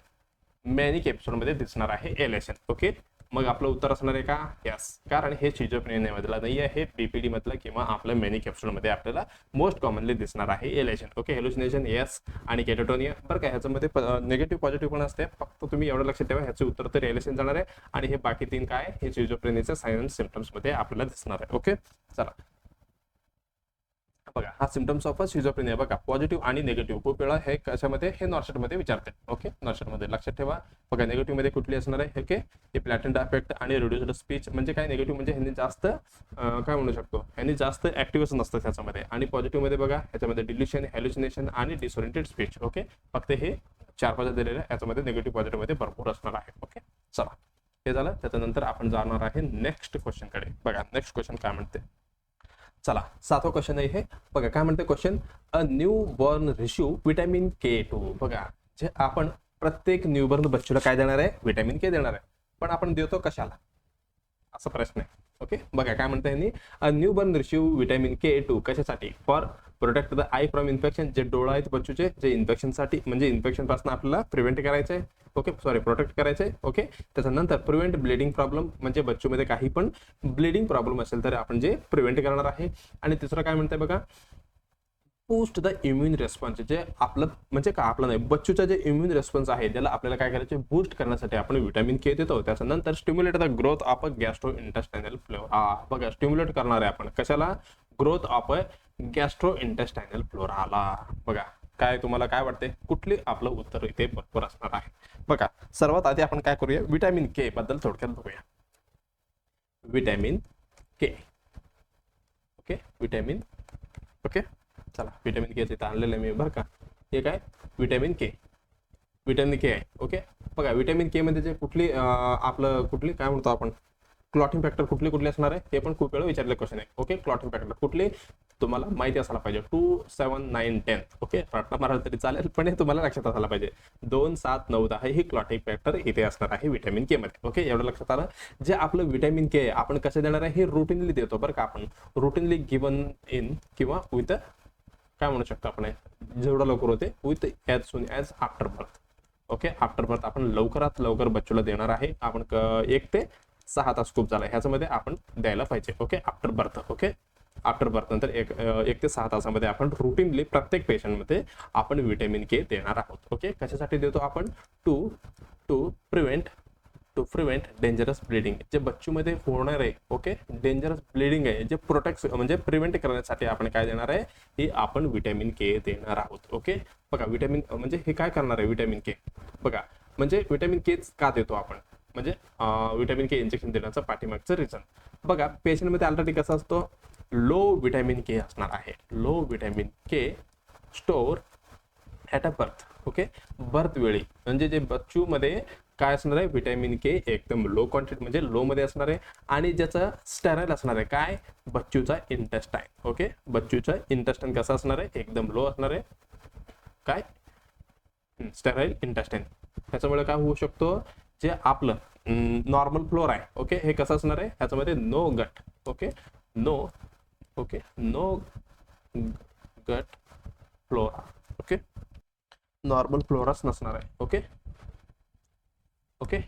मॅनिक एपिसोडमध्ये दिसणार आहे एलेशन. ओके, मग आपलं उत्तर असणार आहे का, यस, कारण हे शिझोफ्रेनिया मधला नाही आहे, हे BPD मधलं किंवा आपलं मॅनिक एपिसोडमध्ये आपल्याला मोस्ट कॉमनली दिसणार आहे एलेशन. ओके, हेल्युसिनेशन यस, आणि केटाटोनिया बरं का, ह्याच्यामध्ये निगेटिव्ह पॉझिटिव्ह पण असते. फक्त तुम्ही एवढं लक्षात ठेवा, ह्याचे उत्तर तर एलेशन जाणार आहे. आणि हे बाकी 3 काय, हे शिझोफ्रेनियाच्या सायन्स सिम्पटम्स मध्ये आपल्याला दिसणार आहे. ओके, चला, बघा हा सिम्टम्स ऑफ शिझोफ्रेनिया बघा पॉझिटिव्ह आणि निगेटिव्ह खूप वेळा हे कशामध्ये हे नॉर्शेटमध्ये विचारते. ओके नॉर्शेटमध्ये लक्षात ठेवा. बघा निगेटिव्ह मध्ये कुठली असणार आहे ओके हे प्लॅटंट अफेक्ट आणि रिड्युस्ड स्पीच म्हणजे काय निगेटिव्ह म्हणजे ह्यांनी जास्त काय म्हणू शकतो ह्यांनी जास्त ऍक्टिव्हच नसतं त्याच्यामध्ये. आणि पॉझिटिव्ह मध्ये बघा ह्याच्यामध्ये डिल्युशन हॅल्युसिनेशन आणि डिसओरिएंटेड स्पीच. ओके फक्त हे 4-5 दिलेलं याच्यामध्ये निगेटिव्ह पॉझिटिव्ह मध्ये भरपूर असणार आहे. ओके चला हे झालं. त्याच्यानंतर आपण जाणार आहे नेक्स्ट क्वेश्चन कडे. बघा नेक्स्ट क्वेश्चन काय म्हणते. चला 7वा क्वेश्चन आहे हे. बघा काय म्हणते question. A newborn receive vitamin K2. बघा जे आपण प्रत्येक न्यूबॉर्न बच्चूला काय देणार आहे विटॅमिन के देणार आहे. पण आपण देतो कशाला असा प्रश्न आहे. ओके बघा काय म्हणता यांनी अ न्यूबॉर्न रिशिव विटॅमिन K2 कशासाठी for protect the I from infection. जे डोळा आहेत बच्चूचे जे इन्फेक्शनसाठी म्हणजे इन्फेक्शन पासून आपल्याला प्रिव्हेंट करायचं आहे. ओके सॉरी प्रोटेक्ट करायचं आहे. ओके त्याच्यानंतर प्रिव्हेंट ब्लिडिंग प्रॉब्लेम म्हणजे बच्चूमध्ये काही पण ब्लिडिंग प्रॉब्लेम असेल तर आपण जे प्रिव्हेंट करणार आहे. आणि तिसरं काय म्हणतंय बघा बूस्ट द इम्युन रेस्पॉन्स. जे आपलं म्हणजे का आपलं नाही बच्चूचा जे इम्युन रेस्पॉन्स आहे त्याला आपल्याला काय करायचं बूस्ट करण्यासाठी आपण विटॅमिन के देतो. त्याच्यानंतर stimulate the growth of a gastrointestinal flora. बघा स्टिम्युलेट करणार आहे आपण कशाला growth of a gastrointestinal फ्लोराला. बघा काय तुम्हाला काय वाटते कुठली आपलं उत्तर इथे बरोबर असणार आहे. बघा सर्वात आधी आपण काय करूया विटॅमिन के बद्दल थोडक्यात बघूया. विटॅमिन के ओके विटॅमिन ओके चला विटॅमिन के इथं आणलेलं आहे मी बरं का. हे काय विटॅमिन के आहे. ओके बघा विटॅमिन के मध्ये जे कुठली आपलं कुठली काय म्हणतो आपण क्लॉटिंग फॅक्टर कुठली असणार आहे हे पण खूप वेळा विचारले क्वेश्चन आहे. ओके क्लॉटिंग फॅक्टर कुठली तुम्हाला माहिती असायला पाहिजे 2, 7, 9, 10. ओके रट्टा मारायला तरी चालेल पण हे तुम्हाला लक्षात असायला पाहिजे 2, 7, 9, 10 ही क्लॉटिंग फॅक्टर इथे असणार आहे विटॅमिन के मध्ये. ओके एवढं लक्षात आलं. जे आपलं विटॅमिन के आपण कसं देणार आहे हे रुटीनली देतो बरं का. आपण रुटीनली गिवन इन किंवा विथ काय म्हणू शकतो आपण जेवढं लवकर होते with as soon as after birth. Okay after birth आपण लवकरात लवकर बच्चूला देणार आहे. आपण 1 ते 6 तास खूप झाला ह्याच्यामध्ये आपण द्यायला पाहिजे. Okay after birth. Okay after birth नंतर 1 ते 6 तासामध्ये आपण रुटीनली प्रत्येक पेशंटमध्ये आपण विटॅमिन के देणार आहोत. ओके कशासाठी देतो आपण टू प्रिव्हेंट डेंजरस ब्लिडिंग. जे बच्चूमध्ये होणार आहे ओके डेंजरस ब्लिडिंग आहे जे प्रोटेक्ट म्हणजे प्रिव्हेंट करण्यासाठी आपण काय देणार आहे हे आपण विटॅमिन के देणार आहोत. ओके बघा विटॅमिन म्हणजे हे काय करणार आहे विटॅमिन के. बघा म्हणजे विटॅमिन के का देतो आपण म्हणजे विटॅमिन के इंजेक्शन देण्याचं पाठीमागचं रिझन. बघा पेशंटमध्ये ऑलरेडी कसं असतो लो विटॅमिन के असणार आहे. Low vitamin K store at a birth. Okay birth वेळी म्हणजे जे बच्चू मध्ये काय असणार आहे विटॅमिन के एकदम लो क्वांटिटी म्हणजे लो मध्ये असणार आहे. आणि ज्याचं स्टेराइल असणार आहे काय बच्चूचा इंटेस्टाईन. ओके बच्चूचा इंटेस्टाईन कसा असणार आहे एकदम लो असणार आहे काय स्टेराइल इंटेस्टाईन. त्याच्यामुळे काय होऊ शकतो जे आपलं नॉर्मल फ्लोर आहे ओके हे कसं असणार आहे ह्याच्यामध्ये no gut. Okay no gut flora. Okay normal फ्लोराच नसणार आहे. ओके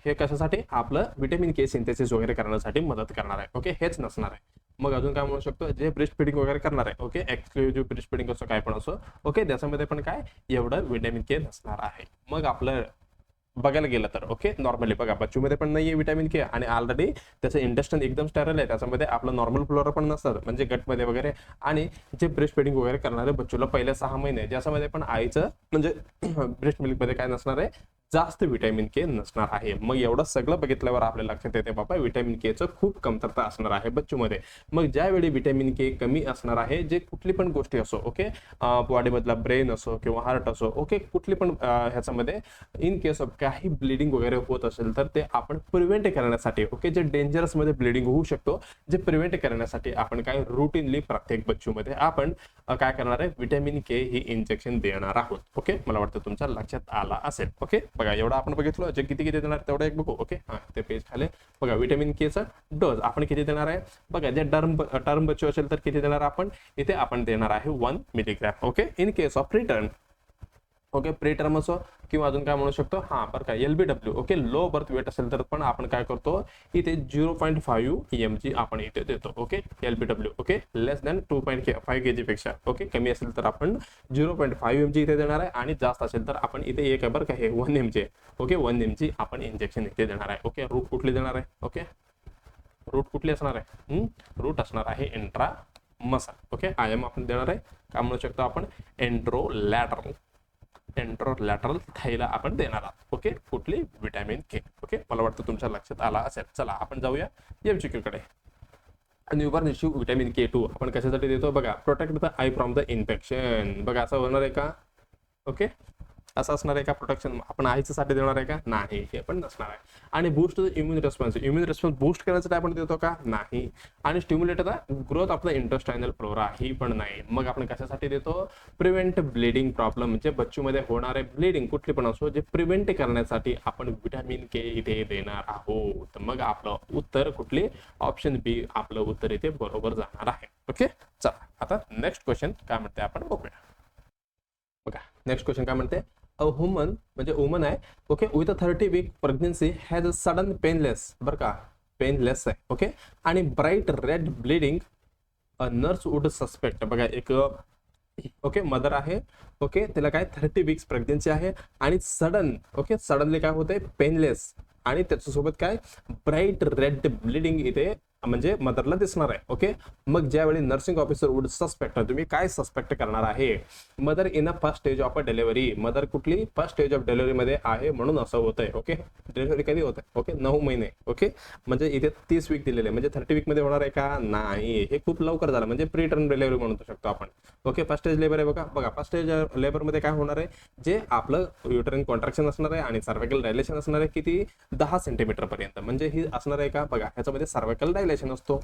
हे कशासाठी आपलं विटॅमिन के सिंथेसिस वगैरे करण्यासाठी मदत करणार आहे. ओके हेच नसणार आहे. मग अजून काय म्हणू शकतो जे ब्रेस्ट फिडिंग वगैरे करणार आहे ओके एक्सक्लुझिव्ह ब्रेस्ट फिडिंग असो काय पण असो ओके त्याच्यामध्ये पण काय एवढं विटॅमिन के नसणार आहे. मग आपलं बघायला गेलं तर ओके नॉर्मली बघा बच्चूमध्ये पण नाहीये विटॅमिन के आणि ऑलरेडी त्याचं इंटेस्टाईन एकदम स्टेरल आहे. त्याच्यामध्ये आपलं नॉर्मल फ्लोरा पण नसतात म्हणजे गटमध्ये वगैरे. आणि जे ब्रेस्ट फिडिंग वगैरे करणारे बच्चूला पहिल्या 6 महिने ज्याच्यामध्ये पण आईचं म्हणजे ब्रेस्ट मिल्कमध्ये काय नसणार आहे जास्त विटॅमिन के नसणार आहे. मग एवढं सगळं बघितल्यावर आपल्या लक्षात येते बाबा विटॅमिन केचं खूप कमतरता असणार आहे बच्चूमध्ये. मग ज्यावेळी विटॅमिन के कमी असणार आहे जे कुठली पण गोष्टी असो ओके बॉडीमधला ब्रेन असो किंवा हार्ट असो ओके कुठली पण ह्याच्यामध्ये इन केस ऑफ काही ब्लिडिंग वगैरे होत असेल तर ते आपण प्रिव्हेंट करण्यासाठी ओके जे डेंजरस मध्ये ब्लिडिंग होऊ शकतो जे प्रिव्हेंट करण्यासाठी आपण काय रुटीनली प्रत्येक बच्चूमध्ये आपण काय करणार आहे विटॅमिन के ही इंजेक्शन देणार आहोत. ओके मला वाटतं तुमच्या लक्षात आला असेल. ओके बघा एवढं आपण बघितलं जे किती देणार तेवढं एक बघू. ओके हा ते पेज खाली बघा विटॅमिन के चा डोस आपण किती देणार आहे बघा जे टर्म बच्चू असेल तर किती देणार आपण इथे आपण देणार आहे 1 milligram. Okay in case of return okay preterm असो किंवा अजून काय म्हणू शकतो हा बरं का LBW okay low birth weight असेल तर पण आपण काय करतो इथे 0.5 mg आपण इथे देतो. ओके LBW ओके लेस दॅन 2.5 kg पेक्षा ओके कमी असेल तर आपण 0.5 mg इथे देणार आहे आणि जास्त असेल तर आपण इथे एक आहे बरं का हे 1 mg ओके 1 mg आपण इंजेक्शन इथे देणार आहे. ओके रूट कुठली देणार आहे ओके रूट कुठली असणार आहे रूट असणार आहे intra muscle. Okay, I M आपण देणार आहे, काय म्हणू शकतो आपण, एंड्रोलॅटरल थाईला आपण देणार आहोत. ओके, कुठली, विटॅमिन के. ओके, मला वाटतं तुमच्या लक्षात आला असेल. चला आपण जाऊया MCQ कडे. न्यूबॉर्न इश्यू विटॅमिन K2 आपण कशासाठी देतो बघा, protect the I from the infection. बघा असं होणार आहे का? ओके, असं असणार आहे का प्रोटेक्शन? आपण आईच्यासाठी देणार आहे का? नाही, हे पण नसणार आहे. आणि boost the immune response boost करण्यासाठी आपण देतो का? नाही. आणि stimulate the growth of the intestinal flora, ही पण नाही. मग आपण कशासाठी देतो? प्रिव्हेंट ब्लिडिंग प्रॉब्लेम, म्हणजे बच्चूमध्ये होणारे ब्लिडिंग कुठली पण असो, जे प्रिव्हेंट करण्यासाठी आपण विटॅमिन के इथे देणार आहोत. मग आपलं उत्तर कुठली, ऑप्शन बी आपलं उत्तर इथे बरोबर जाणार आहे. ओके, चला आता नेक्स्ट क्वेश्चन काय म्हणते आपण बघूया. बघा नेक्स्ट क्वेश्चन काय म्हणते, अ वुमन म्हणजे वुमन आहे, okay, with a 30 week pregnancy has a sudden painless, बरं का, पेनलेस आहे. ओके, आणि bright red bleeding, a nurse would suspect. बघा एक ओके मदर आहे, ओके, त्याला काय 30 वीक्स प्रेग्नन्सी आहे आणि सडनली काय होते, पेनलेस, आणि त्याच्यासोबत काय, ब्राईट रेड ब्लिडिंग इथे म्हणजे मदरला दिसणार आहे. ओके, मग ज्यावेळी नर्सिंग ऑफिसर वुड सस्पेक्ट, तुम्ही काय सस्पेक्ट करणार आहे, mother in a first stage of a delivery, mother कुठली, फर्स्ट स्टेज ऑफ डिलिव्हरी मध्ये आहे म्हणून असं होतंय. ओके, डिलिव्हरी कधी होत आहे, ओके 9 महिने. ओके, म्हणजे इथे 30 वीक दिलेले, म्हणजे 30 वीक मध्ये होणार आहे का? नाही, हे खूप लवकर झालं, म्हणजे प्री टर्म डिलिव्हरी म्हणू शकतो आपण. ओके, फर्स्ट स्टेज लेबर आहे बघा फर्स्ट स्टेज लेबर मध्ये काय होणार आहे, जे आपलं युटरिन कॉन्ट्रॅक्शन असणार आहे आणि सर्व्हायकल डायलेशन असणार आहे किती, 10 सेंटीमीटर पर्यंत, म्हणजे ही असणार आहे का बघा, ह्याच्यामध्ये सर्व्हायकल डायलेशन असतो.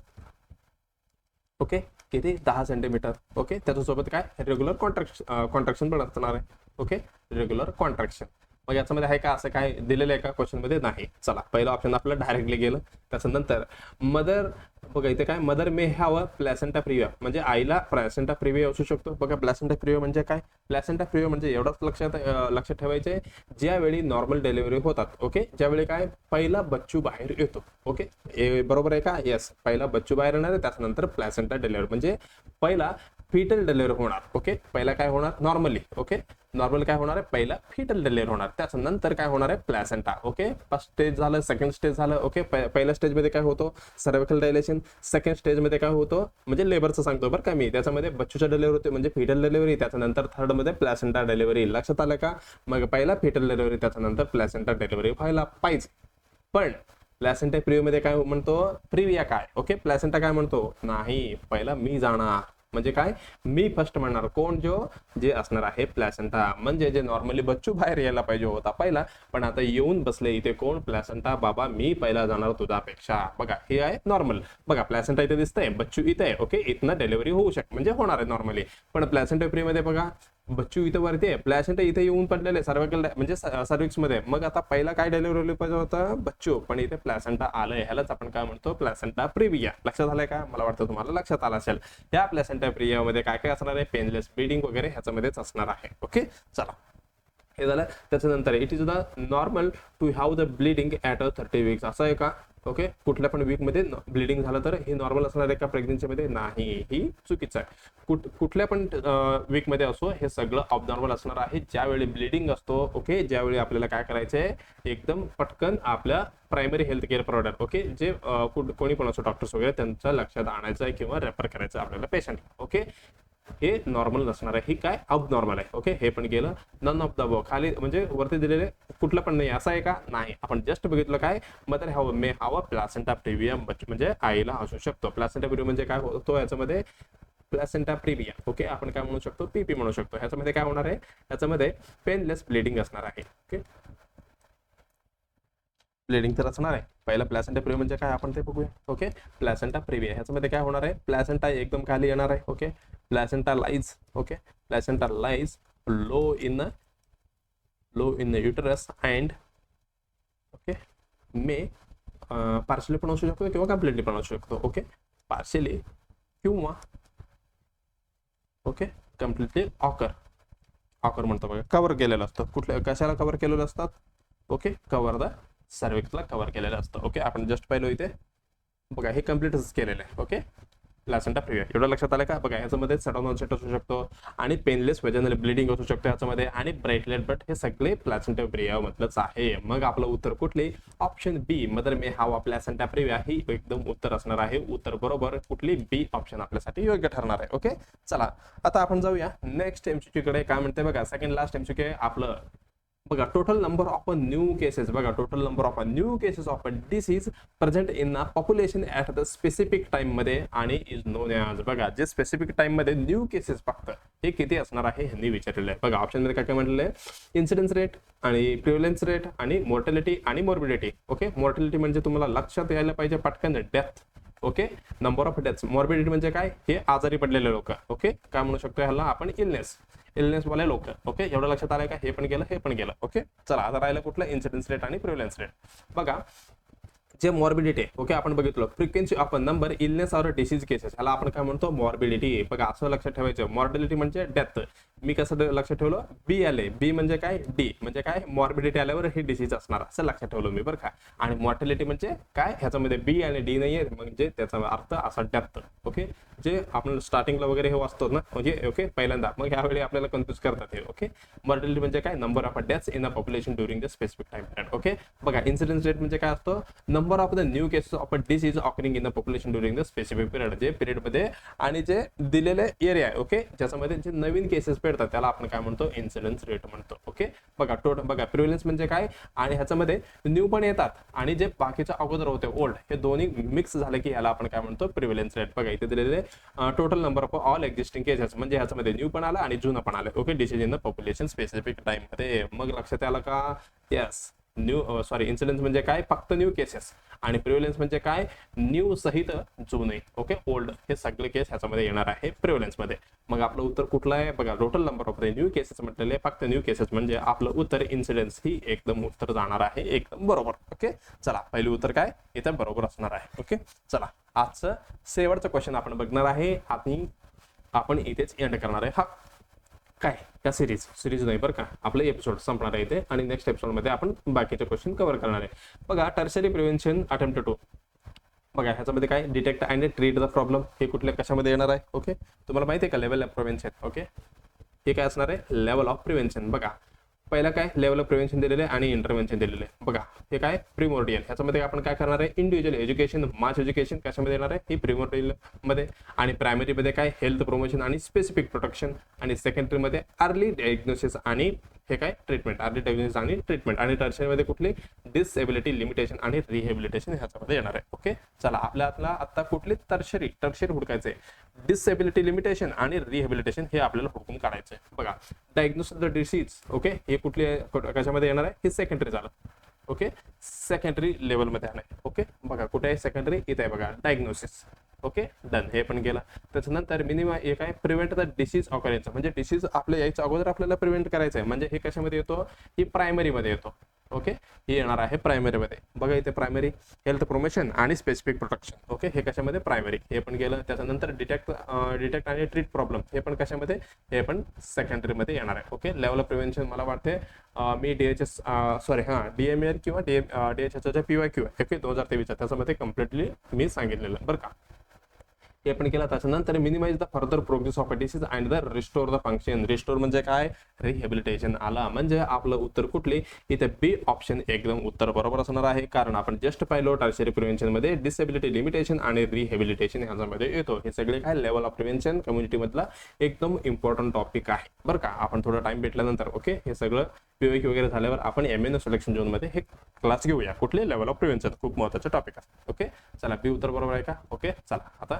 ओके, किती, 10 सेंटीमीटर. ओके, त्याच्यासोबत काय, रेग्युलर कॉन्ट्रॅक्शन पण असणार आहे. Okay, regular contraction. मग याच्यामध्ये आहे का असं काय दिलेलं आहे का क्वेश्चन मध्ये? नाही. चला पहिलं ऑप्शन आपलं डायरेक्टली गेलं. त्याच्यानंतर मदर, बघा इथे काय, mother may have placenta previa, म्हणजे आईला प्लॅसेंटा प्रिव्हिया असू शकतो. बघा प्लॅसेंटा प्रिव्हिया म्हणजे काय, प्लॅसेंटा प्रिव्हिया म्हणजे एवढंच लक्षात ठेवायचे, ज्यावेळी नॉर्मल डिलिव्हरी होतात, ओके, ज्यावेळी काय, पहिला बच्चू बाहेर येतो. ओके, बरोबर आहे का? येस, पहिला बच्चू बाहेर येणार आहे, त्याच्यानंतर प्लॅसेंटा डिलिव्हरी, म्हणजे पहिला फिटल डिलिव्हरी होणार. ओके, पहिला काय होणार, नॉर्मली. ओके, नॉर्मल काय होणार आहे, पहिला फिटल डिलिव्हरी होणार, त्याच्यानंतर काय होणार आहे, प्लॅसेंटा. ओके, फर्स्ट स्टेज झालं, सेकंड स्टेज झालं. ओके, पहिल्या स्टेज मध्ये काय होतो, सर्व्हिकल डायलेशन. सेकंड स्टेज मध्ये काय होतं, म्हणजे लेबरचं सांगतो बरं का मी, त्याच्यामध्ये बच्चूच्या डिलिव्हरी होते म्हणजे फिटल डिलिव्हरी, त्याच्यानंतर थर्ड मध्ये प्लॅसेंटा डिलिव्हरी. लक्षात आलं का? मग पहिला फिटल डिलिव्हरी, त्याच्यानंतर प्लॅसेंटा डिलिव्हरी व्हायला पाहिजे. पण प्लॅसेंटा प्रिव्हिया मध्ये काय म्हणतो, प्रिव्हिया काय, ओके, प्लॅसेंटा काय म्हणतो, नाही, पहिला मी जाणार, म्हणजे काय, मी फर्स्ट म्हणणार, कोण, जे असणार आहे प्लॅसेंटा, म्हणजे जे नॉर्मली बच्चू बाहेर यायला पाहिजे होता पहिला, पण आता येऊन बसले इथे कोण, प्लॅसेंटा, बाबा मी पहिला जाणार तुझ्यापेक्षा. बघा हे आहे नॉर्मल. बघा प्लॅसेंटा इथे दिसतंय, बच्चू इथे आहे. ओके, इथनं डिलिव्हरी होऊ शकते, म्हणजे होणार आहे नॉर्मली. पण प्लॅसेंटा प्रिव्हिया मध्ये बघा, बच्चू इथे वरती आहे, प्लॅसेंटा इथे येऊन पडलेले सर्व्हिकल म्हणजे सर्व्हिक्स मध्ये. मग आता पहिला काय डिलिव्हरी पाहिजे होता, बच्चू, पण इथे प्लॅसेंटा आलंय, ह्यालाच आपण काय म्हणतो, प्लॅसेंटा प्रिव्हिया. लक्षात आलंय का? मला वाटतं तुम्हाला लक्षात आलं असेल. या प्लॅसेंटा प्रिव्हिया मध्ये काय काय असणार आहे, पेनलेस ब्लीडिंग वगैरे ह्याच्यामध्येच असणार आहे. ओके, चला हे झालं. त्याच्यानंतर it is the normal to have the bleeding at a 30 weeks, असं आहे का? ओके, कुठल्या पण वीक मध्ये ब्लिडिंग झालं तर हे नॉर्मल असणार आहे का प्रेग्नन्सीमध्ये? नाही, ही चुकीचं आहे. कुठल्या पण वीक मध्ये असो, हे सगळं ऑबनॉर्मल असणार आहे ज्यावेळी ब्लिडिंग असतो. ओके, ज्यावेळी आपल्याला काय करायचंय, एकदम पटकन आपल्या primary health care provider, okay, जे कोणी पण असो, डॉक्टर्स वगैरे, त्यांच्या लक्षात आणायचं आहे किंवा रेफर करायचं आपल्याला पेशंट. ओके, हे नॉर्मल नसणार आहे, ही काय अबनॉर्मल आहे. ओके, हे पण गेलं. नन ऑफ द अबव, खाली म्हणजे वरती दिलेले कुठलं पण नाही, असं आहे का? नाही. आपण जस्ट बघितलं काय, mother have may have placenta previa, म्हणजे आईला असू शकतो. प्लॅसेंटा प्रिव्हिया म्हणजे काय होतो याच्यामध्ये, प्लॅसेंटा प्रिव्हिया. ओके, आपण काय म्हणू शकतो, पीपी म्हणू शकतो. ह्याच्यामध्ये काय होणार आहे, ह्याच्यामध्ये पेनलेस ब्लिडिंग असणार आहे. ओके, ब्लिडिंग तर असणार आहे. पहिला प्लॅसेंटा प्रिव्हिया म्हणजे काय आपण ते बघूया. ओके, प्लॅसेंटा प्रिव्हिया ह्याच्यामध्ये काय होणार आहे, प्लॅसेंटा एकदम खाली येणार आहे. Okay, placenta lies. Okay, placenta lies low in the uterus and okay may partially पण असू शकतो किंवा कम्प्लिटली पण असू शकतो. ओके, पार्शली किंवा ओके कम्प्लिटली ऑकर म्हणतो बघा, कव्हर केलेलं असतं. कुठल्या कशाला कव्हर केलेलं असतात, ओके, कव्हर द सर्व्हिक्सला कव्हर केलेलं असतं. ओके, आपण जस्ट पाहिलं इथे बघा, हे कम्प्लीटच केलेलं आहे. Okay, placenta previa. एवढं लक्षात आलं का? बघा ह्याच्यामध्ये सडन ऑनसेट असू शकतो आणि पेनलेस व्हेजनल ब्लिडिंग असू शकतो ह्याच्यामध्ये आणि ब्राइटलेट बट हे सगळे प्लॅसेंटा प्रिव्हिया मधलंच आहे. मग आपलं उत्तर कुठले? Option B mother may have placenta previa ही एकदम उत्तर असणार आहे. उत्तर बरोबर कुठली? बी ऑप्शन आपल्यासाठी योग्य ठरणार आहे. ओके चला आता आपण जाऊया नेक्स्ट एमसीक्यू कडे. काय म्हणते बघा, सेकंड लास्ट एमसीक्यू आपलं. बघा total number of new cases. बघा total number of new cases of disease present in a population at the specific time मध्ये आणि इज नोन ॲज. बघा जे स्पेसिफिक टाइम मध्ये न्यू केसेस फक्त हे किती असणार आहे ह्यांनी विचारलेलं आहे. बघा ऑप्शन मध्ये काय काय म्हटलेलं आहे? इन्सिडेन्स रेट आणि प्रिव्हलन्स रेट आणि मोर्टॅलिटी आणि मॉर्बिडिटी. ओके मोर्टॅलिटी म्हणजे तुम्हाला लक्षात यायला पाहिजे पटकन death. Okay number of deaths. Morbidity म्हणजे काय? हे आजारी पडलेले लोक. ओके काय म्हणू शकतो ह्याला आपण? इलनेस वाले लोक. ओके एवढं लक्षात आलंय का? हे पण गेलं. ओके चला आता राहिलं कुठलं? इन्सिडेन्स रेट आणि प्रिव्हलन्स रेट. बघा जे मॉर्बिडिटी आहे ओके आपण बघितलं frequency of number illness or disease cases ह्याला आपण काय म्हणतो? मॉर्बिडिटी. बघा असं लक्षात ठेवायचं मॉर्बिडिटी म्हणजे डेथ. मी कसं लक्षात ठेवलं? बी आले. बी म्हणजे काय? डी म्हणजे काय? मॉर्बिडिटी आल्यावर हे डिसीज असणार असं लक्षात ठेवलं मी बरं का. आणि मॉर्टॅलिटी म्हणजे काय? ह्याच्यामध्ये बी आणि डी नाहीये म्हणजे त्याचा अर्थ असा डेथ. ओके जे आपण स्टार्टिंगला वगैरे हे वाचतो ना म्हणजे ओके पहिल्यांदा मग ह्यावेळी आपल्याला कन्फ्युज करतात हे. ओके मॉर्टॅलिटी म्हणजे काय? Number of deaths in a population during the specific time period. Okay बघा इन्सिडेन्स रेट म्हणजे काय असतं? Number of the new cases of disease occurring in the population during the specific period. जे पिरियड मध्ये आणि जे दिलेले एरिया आहे ओके ज्याच्यामध्ये जे नवीन केसेस पेडतात त्याला आपण काय म्हणतो? इन्सिडेन्स रेट म्हणतो. ओके बघा बघा प्रिव्हलन्स म्हणजे काय? आणि ह्याच्यामध्ये न्यू पण येतात आणि जे बाकीच्या अगोदर होते ओल्ड हे दोन्ही मिक्स झाले की याला आपण काय म्हणतो? प्रिव्हलन्स रेट. बघा इथे दिलेले total number of all existing cases म्हणजे ह्याच्यामध्ये न्यू पण आला आणि जुनं पण आलं. Okay disease in the population specific time मध्ये. मग लक्षात आलं का? यस इन्सिडेन्स म्हणजे काय? फक्त न्यू केसेस आणि प्रिव्हलन्स म्हणजे काय? न्यू सहित जुने ओके ओल्ड हे सगळे केस ह्याच्यामध्ये येणार आहे प्रिव्हलन्स मध्ये. मग आपलं उत्तर कुठलं आहे? बघा total number of the new cases म्हटलेले फक्त न्यू केसेस म्हणजे आपलं उत्तर इन्सिडेन्स ही एकदम उत्तर जाणार आहे एकदम बरोबर. ओके चला पहिलं उत्तर काय इथं बरोबर असणार आहे. ओके चला आजचं शेवटचं क्वेश्चन आपण बघणार आहे आणि आपण इथेच एंड करणार आहे. हा काय त्या सिरीज नाही बरं का. आपलं एपिसोड संपणार आहे इथे आणि नेक्स्ट एपिसोडमध्ये आपण बाकीचे क्वेश्चन कव्हर करणार आहे. बघा टर्शरी प्रिव्हेन्शन अटेम्प्ट 2. बघा ह्याच्यामध्ये काय? Detect and treat the problem हे कुठल्या कशामध्ये येणार आहे? ओके तुम्हाला माहिती आहे का? Level of prevention. ओके हे काय असणार आहे? Level of prevention. बघा पहिला काय? लेवल ऑफ प्रिव्हेन्शन दिलेले आणि इंटरव्हेन्शन दिलेले. बघा हे काय? प्रिमोर्डियल. ह्याच्यामध्ये आपण काय करणार आहे? इंडिव्हिज्युअल एज्युकेशन मास एज्युकेशन कशामध्ये येणार आहे? ही प्रिमोर्डियल मध्ये. आणि प्रायमरी मध्ये काय? हेल्थ प्रमोशन आणि स्पेसिफिक प्रोटेक्शन. आणि सेकंडरी मध्ये अर्ली डायग्नोसिस आणि हे काय? ट्रीटमेंट. अर्ली डायग्नोसिस आणि ट्रीटमेंट. आणि टर्शरी मध्ये कुठली? डिसेबिलिटी लिमिटेशन आणि रिहॅबिलिटेशन ह्याच्यामध्ये येणार आहे. ओके चला आपल्याला आता कुठली? टर्शरी हुडकायचे. डिसेबिलिटी लिमिटेशन आणि रिहॅबिलिटेशन हे आपल्याला हुडकून काढायचं आहे. बघा डायग्नोसिस द डिसीज ओके हे कुठली कशामध्ये येणार आहे? हे सेकंडरी झालं. ओके सेकंडरी लेवलमध्ये आहे. ओके बघा कुठे आहे सेकंडरी? इथे आहे बघा डायग्नोसिस. ओके डन हे पण गेलं. त्याच्यानंतर मिनिमम एक आहे प्रिव्हेंट द डिसीज ऑकरेन्स म्हणजे डिसीज आपल्या यायच्या अगोदर आपल्याला प्रिव्हेंट करायचं आहे म्हणजे हे कशामध्ये येतो? ही प्रायमरीमध्ये येतो. ओके हे येणार आहे प्रायमरीमध्ये. बघा इथे प्रायमरी हेल्थ प्रमोशन आणि स्पेसिफिक प्रोटेक्शन. ओके हे कशामध्ये? प्रायमरी हे पण गेलं. त्याच्यानंतर डिटेक्ट आणि ट्रीट प्रॉब्लेम हे पण कशामध्ये? हे पण सेकंडरीमध्ये येणार आहे. ओके लेवल ऑफ प्रिव्हेन्शन मला वाटते मी DHS DMAR किंवा DHSच्या PYQ ओके 2023 त्याच्यामध्ये कम्प्लिटली मी सांगितलेलं बरं का. हे पण केलं. त्याच्यानंतर minimize the further progress of a disease and the restore the function. Restore म्हणजे काय? रिहॅबिलिटेशन आला म्हणजे आपलं उत्तर कुठले? इथे बी ऑप्शन एकदम उत्तर बरोबर असणार आहे कारण आपण जस्ट पाहिलो टर्शरी प्रिव्हेन्शन मध्ये डिसेबिलिटी लिमिटेशन आणि रिहॅबिलिटेशन ह्याच्यामध्ये येतो. हे सगळे काय? लेवल ऑफ प्रिव्हेन्शन कम्युनिटी मधला एकदम इम्पॉर्टंट टॉपिक आहे बरं का. आपण थोडा टाइम भेटल्यानंतर ओके हे सगळं PYQ वगैरे झाल्यावर आपण MNO सिलेक्शन झोन मध्ये हे क्लास घेऊया. कुठले? लेवल ऑफ प्रिव्हेन्शन खूप महत्त्वाचं टॉपिक आहे. ओके चला बी उत्तर बरोबर आहे का? ओके चला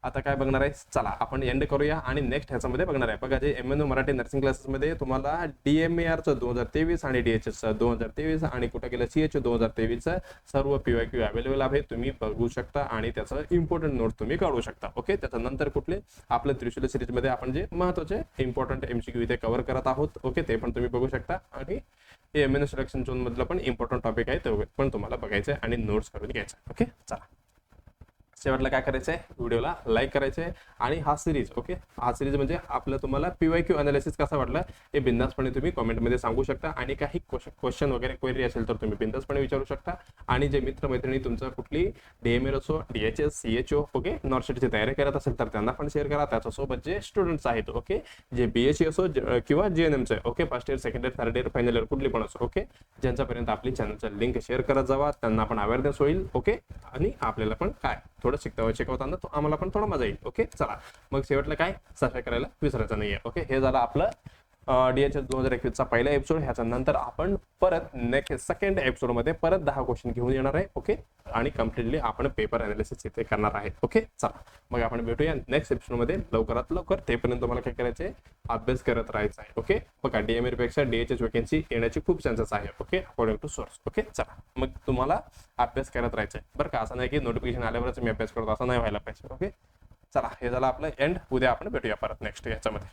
आता काय बघणार आहे? चला आपण एंड करूया आणि नेक्स्ट ह्याच्यामध्ये बघणार आहे. बघा जे MNO मराठी नर्सिंग क्लासेसमध्ये तुम्हाला DMARचं 2023 आणि DHSचं 2023 आणि कुठं गेलं CH 2023 सर्व PYQ अवेलेबल आहे. तुम्ही बघू शकता आणि त्याचं इम्पॉर्टंट नोट तुम्ही काढू शकता. ओके त्याच्यानंतर कुठले? आपलं त्रिशूल सिरीजमध्ये आपण जे महत्त्वाचे इम्पॉर्टंट MCQ इथे कव्हर करत आहोत. ओके ते पण तुम्ही बघू शकता आणि हे MNO सिलेक्शन झोन मधलं पण इम्पॉर्टंट टॉपिक आहे ते पण तुम्हाला बघायचं आणि नोट्स करून घ्यायचं. ओके चला शेवटला काय करायचं आहे, व्हिडिओला लाईक करायचं आहे आणि हा सिरीज हा सिरीज म्हणजे आपलं तुम्हाला PYQ अनालिसिस कसा वाटला हे बिंदासपणे तुम्ही कमेंटमध्ये सांगू शकता आणि काही क्वेश्चन वगैरे क्वेरी असेल तर तुम्ही बिंदासपणे विचारू शकता. आणि जे मित्रमैत्रिणी तुमचं कुठली DML असो, DHS, CHO नॉर्सेटची तयारी करत असेल तर त्यांना पण शेअर करा. त्याच्यासोबत जे स्टुडंट्स आहेत जे BSc असो किंवा GNMचं first year, second year, third year, final year कुठली पण असो ज्यांच्यापर्यंत आपली चॅनलचं लिंक शेअर करत जावा, त्यांना पण अवेअरनेस होईल आणि आपल्याला पण काय थोडं शिकवताना तो आम्हाला पण थोडं मजा येईल. चला मग शेवटला काय सबस्क्राईब करायला विसरायचं नाहीये. हे झालं आपलं DHS 2021चा पहिला एपिसोड. ह्याच्या नंतर आपण परत नेक्स्ट सेकंड एपिसोडमध्ये परत 10 क्वेश्चन घेऊन येणार आहे आणि कम्प्लिटली आपण पेपर अनालिसिस इथे करणार आहे. चला मग आपण भेटूया नेक्स्ट एपिसोडमध्ये लवकरात लवकर. तेपर्यंत तुम्हाला काय करायचं आहे, अभ्यास करत राहायचा आहे. बघा DML पेक्षा DHS वॅकन्सी येण्याची खूप चान्सेस आहे अकॉर्डिंग टू सोर्स. चला मग तुम्हाला अभ्यास करत राहायचं आहे बरं का. असं नाही की नोटिफिकेशन आल्यावरच मी अभ्यास करतो, असं नाही व्हायला पाहिजे. चला हे झालं आपलं एंड. उद्या आपण भेटूया परत नेक्स्ट याच्यामध्ये.